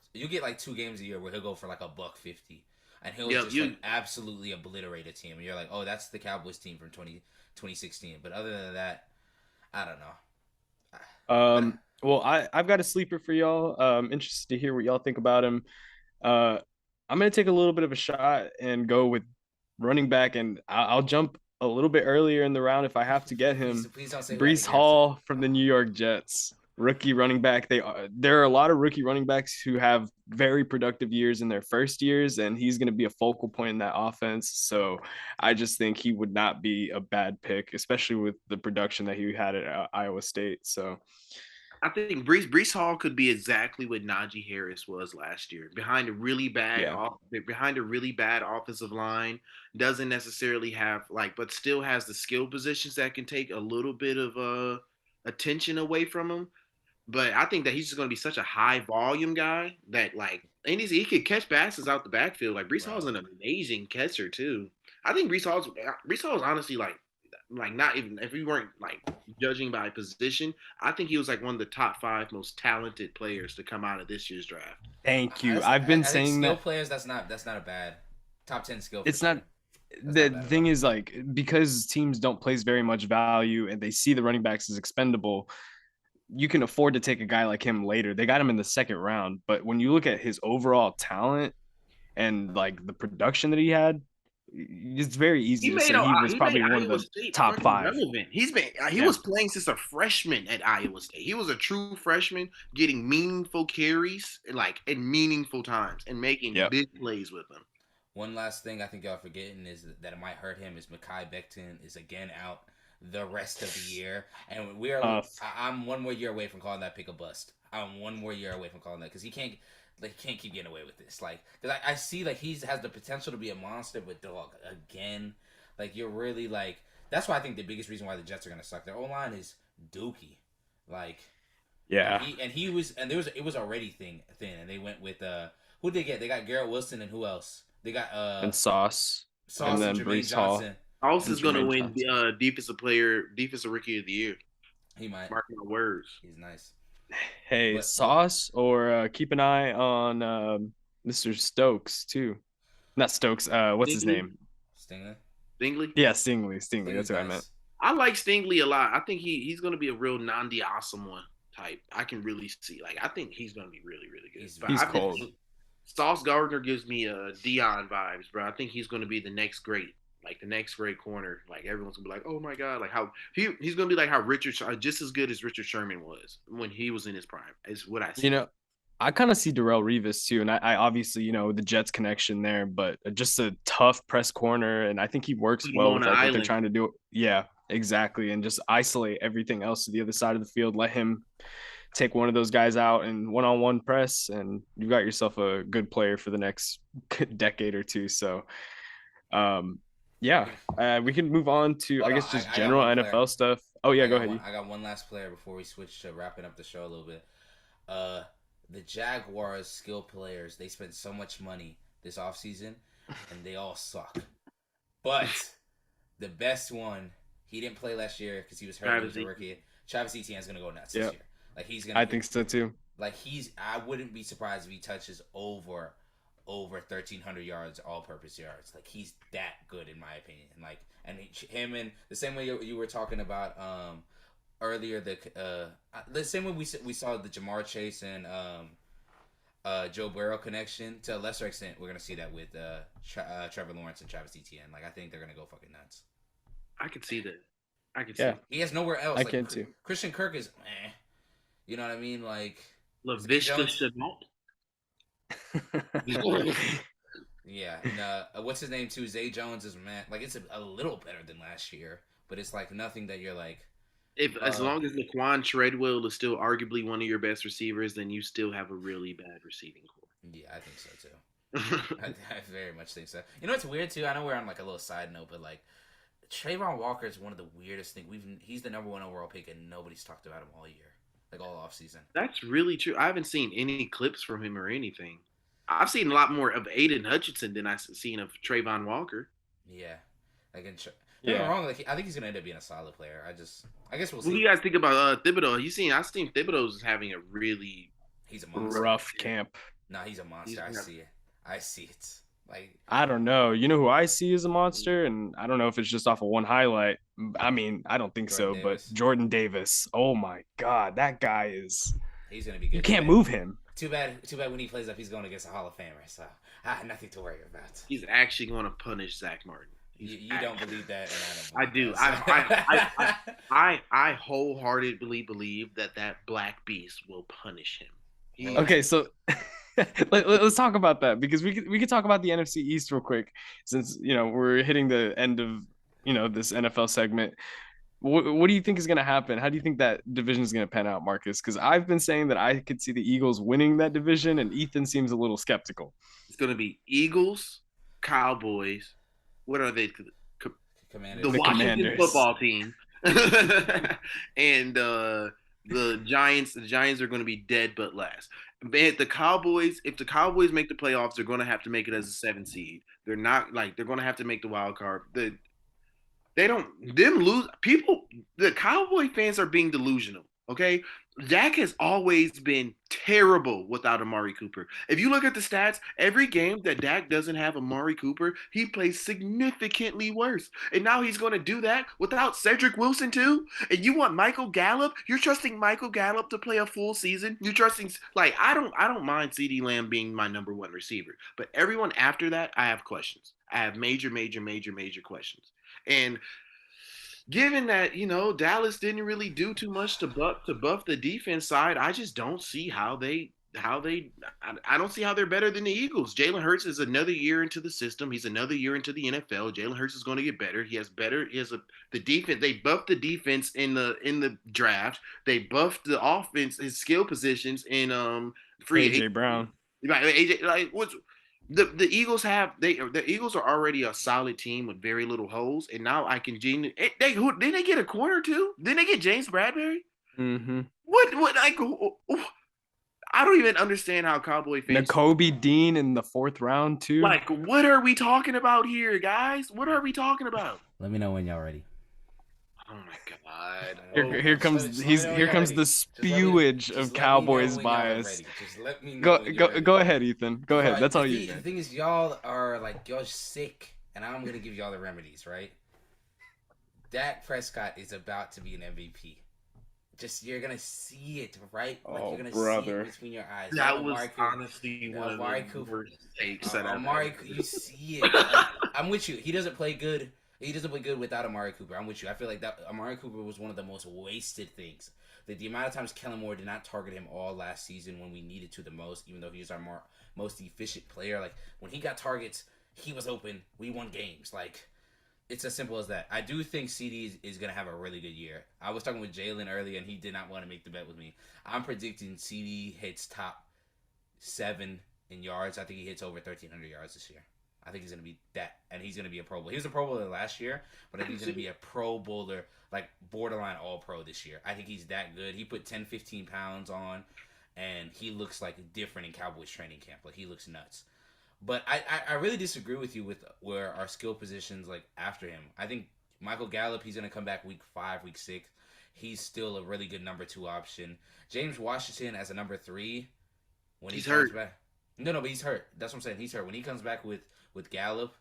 games a year where he'll go for like $150, and he'll just absolutely obliterate a team. And you're like, oh, that's the Cowboys team from 2016. But other than that, I don't know. Well, I've got a sleeper for y'all. Interested to hear what y'all think about him. I'm going to take a little bit of a shot and go with running back, and I'll jump a little bit earlier in the round if I have to get him. Please don't say Breece Hall from the New York Jets, rookie running back. There are a lot of rookie running backs who have very productive years in their first years, and he's going to be a focal point in that offense. So I just think he would not be a bad pick, especially with the production that he had at Iowa State. So I think Breece Hall could be exactly what Najee Harris was last year, behind a really bad offensive line. Doesn't necessarily have but still has the skill positions that can take a little bit of attention away from him. But I think that he's just going to be such a high volume guy that and he could catch passes out the backfield. Like Breece Hall's an amazing catcher too. I think Breece Hall's honestly not even if we weren't judging by position, I think he was one of the top 5 most talented players to come out of this year's draft. Thank you. I've been saying skill that players. That's not a bad top 10 skill. It's not. The thing is because teams don't place very much value and they see the running backs as expendable, you can afford to take a guy like him later. They got him in the 2nd round, but when you look at his overall talent and the production that he had, it's very easy to say he was probably one of the top 5. Relevant. He was playing since a freshman at Iowa State. He was a true freshman, getting meaningful carries in meaningful times and making big plays with them. One last thing I think y'all forgetting is that it might hurt him is Mekhi Becton is again out the rest of the year, and I'm 1 more year away from calling that pick a bust. I'm 1 more year away from calling that because he can't keep getting away with this. Because I see he has the potential to be a monster, but dog, again, you're really that's why I think the biggest reason why the Jets are gonna suck. Their O-line is dookie. It was already thin, and they went with who did they get? They got Garrett Wilson and who else? They got and Sauce and then Breece Hall. Sauce is gonna win defensive rookie of the year. He might. Mark my words. He's nice. Hey, Sauce, or keep an eye on Mr. Stokes too. Not Stokes. What's his name? Stingley. Yeah, Stingley. That's what I meant. I like Stingley a lot. I think he's going to be a real Nnamdi Asomugha type. I can really see. I think he's going to be really, really good. He's cold. Sauce Gardner gives me Dion vibes, bro. I think he's going to be the next great. The next great corner, everyone's gonna be like, "Oh my god!" How he's gonna be how Richard, just as good as Richard Sherman was when he was in his prime. Is what I see. I kind of see Darrelle Revis too, and I obviously the Jets connection there, but just a tough press corner, and I think he works well with what they're trying to do. Yeah, exactly, and just isolate everything else to the other side of the field. Let him take one of those guys out in one-on-one press, and you got yourself a good player for the next decade or two. So. We can move on to just general NFL stuff. Oh yeah, go ahead. I got one last player before we switch to wrapping up the show a little bit. The Jaguars skill players, they spent so much money this offseason and they all suck. But the best one, he didn't play last year because he was hurt as a rookie. Travis Etienne's gonna go nuts this year. I think so too. I wouldn't be surprised if he touches over 1,300 yards, all-purpose yards. He's that good in my opinion. Him and the same way you were talking about earlier, the same way we saw the Jamar Chase and Joe Burrow connection. To a lesser extent, we're gonna see that with Trevor Lawrence and Travis Etienne. I think they're gonna go fucking nuts. I could see that. I could see that. He has nowhere else. I can too. Christian Kirk is, you know what I mean? Laviska Shenault. Yeah, and what's his name too? Zay Jones is man, like it's a little better than last year, but it's like nothing that you're like, If as long as Laquan Treadwell is still arguably one of your best receivers, then you still have a really bad receiving core. yeah, I think so too. I very much think so. You know what's weird too? I know we're on like a little side note, but like Trayvon Walker is one of the weirdest things. He's the number 1 overall pick, and nobody's talked about him all year, like all off season. That's really true. I haven't seen any clips from him or anything. I've seen a lot more of Aiden Hutchinson than I've seen of Trayvon Walker. Yeah, like Yeah. wrong. Like I think he's gonna end up being a solid player. I guess we'll see. What do you guys think about Thibodeau? I've seen Thibodeau's having a really He's a monster. Rough camp. Nah, he's a monster. I see it. I see it. Like I don't know. You know who I see as a monster, and I don't know if it's just off of one highlight. I mean, I don't think Jordan so, Davis. but Jordan Davis. Oh my God, that guy is. he's gonna be good. You can't move him. Too bad when he plays up, he's going against a Hall of Famer. So nothing to worry about. He's actually going to punish Zach Martin. You don't believe that, and I I don't. do. That, so. I wholeheartedly believe that black beast will punish him. Okay, so let's talk about that, because we could talk about the NFC East real quick, since we're hitting the end of this NFL segment. What do you think is going to happen? How do you think that division is going to pan out, Marcus? Because I've been saying that I could see the Eagles winning that division, and Ethan seems a little skeptical. It's going to be Eagles, Cowboys. What are they? Commanders. The Washington Commanders. Football Team, and the Giants. The Giants are going to be dead but last. If the Cowboys make the playoffs, they're going to have to make it as a 7th seed. They're not they're going to have to make the wild card. The Cowboy fans are being delusional. Okay, Dak has always been terrible without Amari Cooper. If you look at the stats, every game that Dak doesn't have Amari Cooper, he plays significantly worse. And now he's going to do that without Cedric Wilson too. And you want Michael Gallup? You're trusting Michael Gallup to play a full season? You're trusting I don't mind CeeDee Lamb being my number 1 receiver, but everyone after that, I have questions. I have major questions. And given that, Dallas didn't really do too much to buff the defense side, I just don't see how they I don't see how they're better than the Eagles. Jalen Hurts is another year into the system. He's another year into the NFL. Jalen Hurts is going to get better. The defense. They buffed the defense in the draft. They buffed the offense, his skill positions in free AJ Brown. AJ, what's the Eagles the Eagles are already a solid team with very little holes, and now didn't they get a corner too? Didn't they get James Bradbury? Mm-hmm. I don't even understand how Cowboy fans. Nakobe Dean in the 4th round too. What are we talking about here, guys? What are we talking about? Let me know when y'all ready. Oh my God! Here comes the spewage of Cowboys bias. Just let me know. Go ahead, Ethan. Go ahead. That's all you. The thing is, y'all are y'all sick, and I'm gonna give y'all the remedies, right? Dak Prescott is about to be an MVP. You're gonna see it, right? You're gonna see it between your eyes. That was honestly one of the worst takes that I've ever. You see it. I'm with you. He doesn't play good. He doesn't play good without Amari Cooper. I'm with you. I feel like that Amari Cooper was one of the most wasted things. The amount of times Kellen Moore did not target him all last season when we needed to the most, even though he was our most efficient player. When he got targets, he was open. We won games. It's as simple as that. I do think CD is going to have a really good year. I was talking with Jalen earlier, and he did not want to make the bet with me. I'm predicting CD hits top 7 in yards. I think he hits over 1,300 yards this year. I think he's going to be that, and he's going to be a Pro Bowler. He was a Pro Bowler last year, but I think he's going to be a Pro Bowler, borderline All-Pro this year. I think he's that good. He put 10, 15 pounds on, and he looks different in Cowboys training camp. He looks nuts. But I really disagree with you with where our skill positions after him. I think Michael Gallup, he's going to come back week 5, week 6. He's still a really good number 2 option. James Washington as a number 3 when he's he comes hurt. back. No, but he's hurt. That's what I'm saying. He's hurt. When he comes back with Gallup,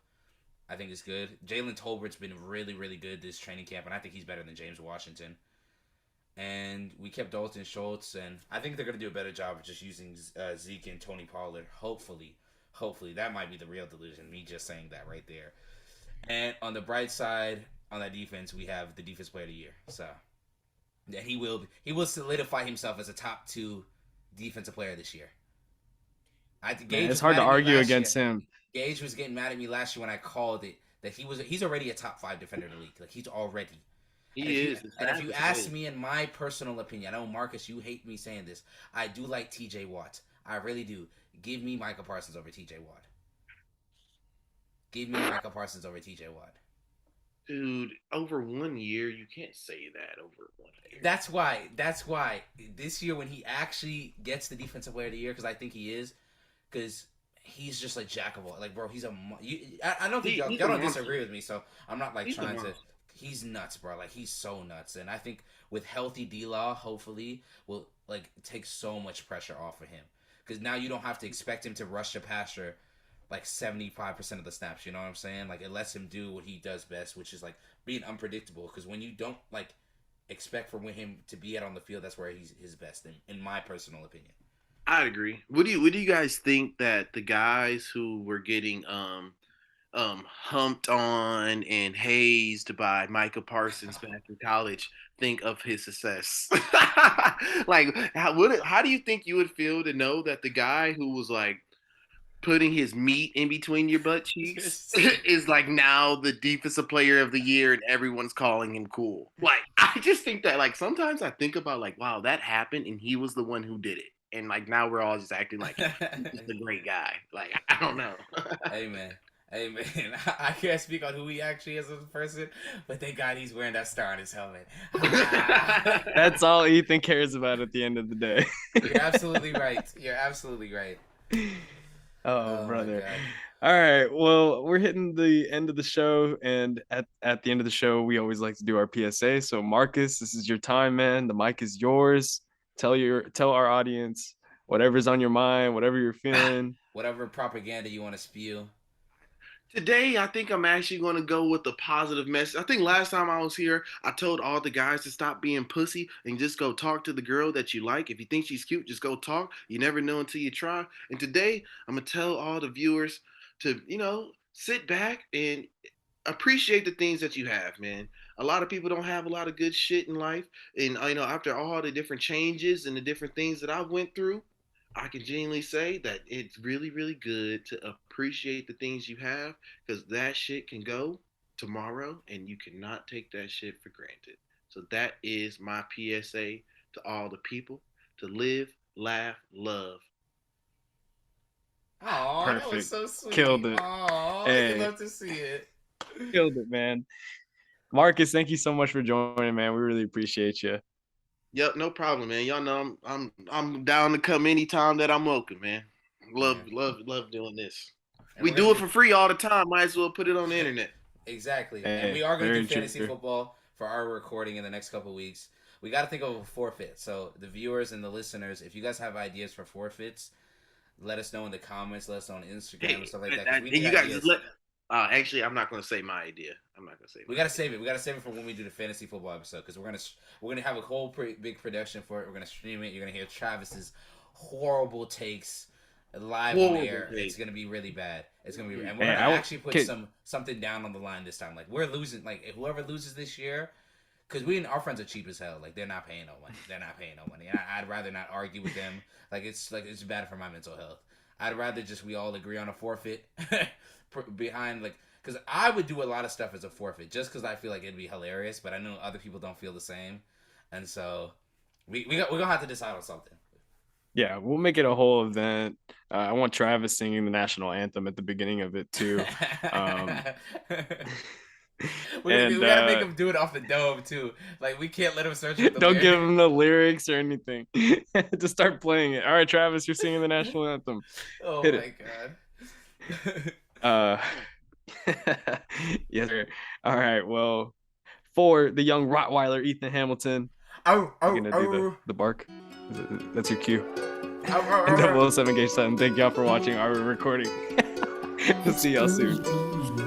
I think it's good. Jalen Tolbert's been really, really good this training camp, and I think he's better than James Washington. And we kept Dalton Schultz, and I think they're going to do a better job of just using Zeke and Tony Pollard, hopefully. Hopefully. That might be the real delusion, me just saying that right there. And on the bright side, on that defense, we have the Defense Player of the Year. So, yeah, he will solidify himself as a top 2 defensive player this year. Gage it's was hard to mad at me argue last against year. him. Gage was getting mad at me last year when I called it that he's already a top 5 defender in the league. Like he's already. He is. And if you ask me, in my personal opinion, I know Marcus, you hate me saying this. I do like T.J. Watt. I really do. Give me Micah Parsons over T.J. Watt. Give me Micah Parsons over T.J. Watt. Dude, over 1 year, you can't say that over 1 year. That's why this year when he actually gets the defensive player of the year, because I think he is, because he's just like jack of all. Like, bro, I don't think y'all don't disagree with me, so I'm not like trying to. He's nuts, bro. Like, he's so nuts, and I think with healthy D-Law, hopefully, will like take so much pressure off of him, because now you don't have to expect him to rush the passer like 75% of the snaps. You know what I'm saying? Like, it lets him do what he does best, which is like being unpredictable. Because when you don't like expect for him to be out on the field, that's where he's his best, in my personal opinion. I'd agree. What do you guys think that the guys who were getting humped on and hazed by Micah Parsons back in college think of his success? Like, how do you think you would feel to know that the guy who was like putting his meat in between your butt cheeks is like now the defensive player of the year and everyone's calling him cool? Like, I just think that, like, sometimes I think about like, wow, that happened and he was the one who did it. And like now we're all just acting like he's the great guy. Like, I don't know. Hey man, I can't speak on who he actually is as a person, but thank God he's wearing that star on his helmet. That's all Ethan cares about at the end of the day. You're absolutely right. Oh, brother. All right. Well, we're hitting the end of the show, and at the end of the show, we always like to do our PSA. So, Marcus, this is your time, man. The mic is yours. Tell our audience whatever's on your mind, whatever you're feeling, whatever propaganda you want to spew. Today, I think I'm actually going to go with the positive message. I think last time I was here, I told all the guys to stop being pussy and just go talk to the girl that you like. If you think she's cute, just go talk. You never know until you try. And today, I'm going to tell all the viewers to, sit back and appreciate the things that you have, man. A lot of people don't have a lot of good shit in life. And, after all the different changes and the different things that I went through, I can genuinely say that it's really, really good to appreciate the things you have, because that shit can go tomorrow and you cannot take that shit for granted. So that is my PSA to all the people: to live, laugh, love. Oh, that was so sweet. Killed it. Oh, hey. I'd love to see it. Killed it, man. Marcus, thank you so much for joining, man. We really appreciate you. Yep, no problem, man. Y'all know I'm down to come anytime that I'm welcome, man. Love doing this. And we do it for free all the time. Might as well put it on the internet. Exactly. And we are going to do fantasy football for our recording in the next couple of weeks. We got to think of a forfeit. So the viewers and the listeners, if you guys have ideas for forfeits, let us know in the comments. Let us know on Instagram and stuff like that. And you guys just actually, I'm not going to say my idea. I'm not going to say. We got to save it. We got to save it for when we do the fantasy football episode, because we're gonna have a whole big production for it. We're gonna stream it. You're gonna hear Travis's horrible takes live on air. It's gonna be really bad. It's gonna be, and we're gonna actually put something down on the line this time. Like, we're losing. Like, if whoever loses this year, because our friends are cheap as hell. Like, they're not paying no money. I'd rather not argue with them. It's bad for my mental health. I'd rather just we all agree on a forfeit behind, like, because I would do a lot of stuff as a forfeit just because I feel like it'd be hilarious, but I know other people don't feel the same, and so we're gonna have to decide on something. Yeah, we'll make it a whole event. I want Travis singing the national anthem at the beginning of it too. We gotta make him do it off the dome too. Like, we can't let him search for the Don't give him the lyrics or anything. Just start playing it. All right, Travis, you're singing the national anthem. Oh Hit my god. Yes, sir. All right. Well, for the young Rottweiler Ethan Hamilton, you're gonna do the bark. That's your cue. And 007 Gage 7. Thank y'all for watching our recording. We'll see y'all soon.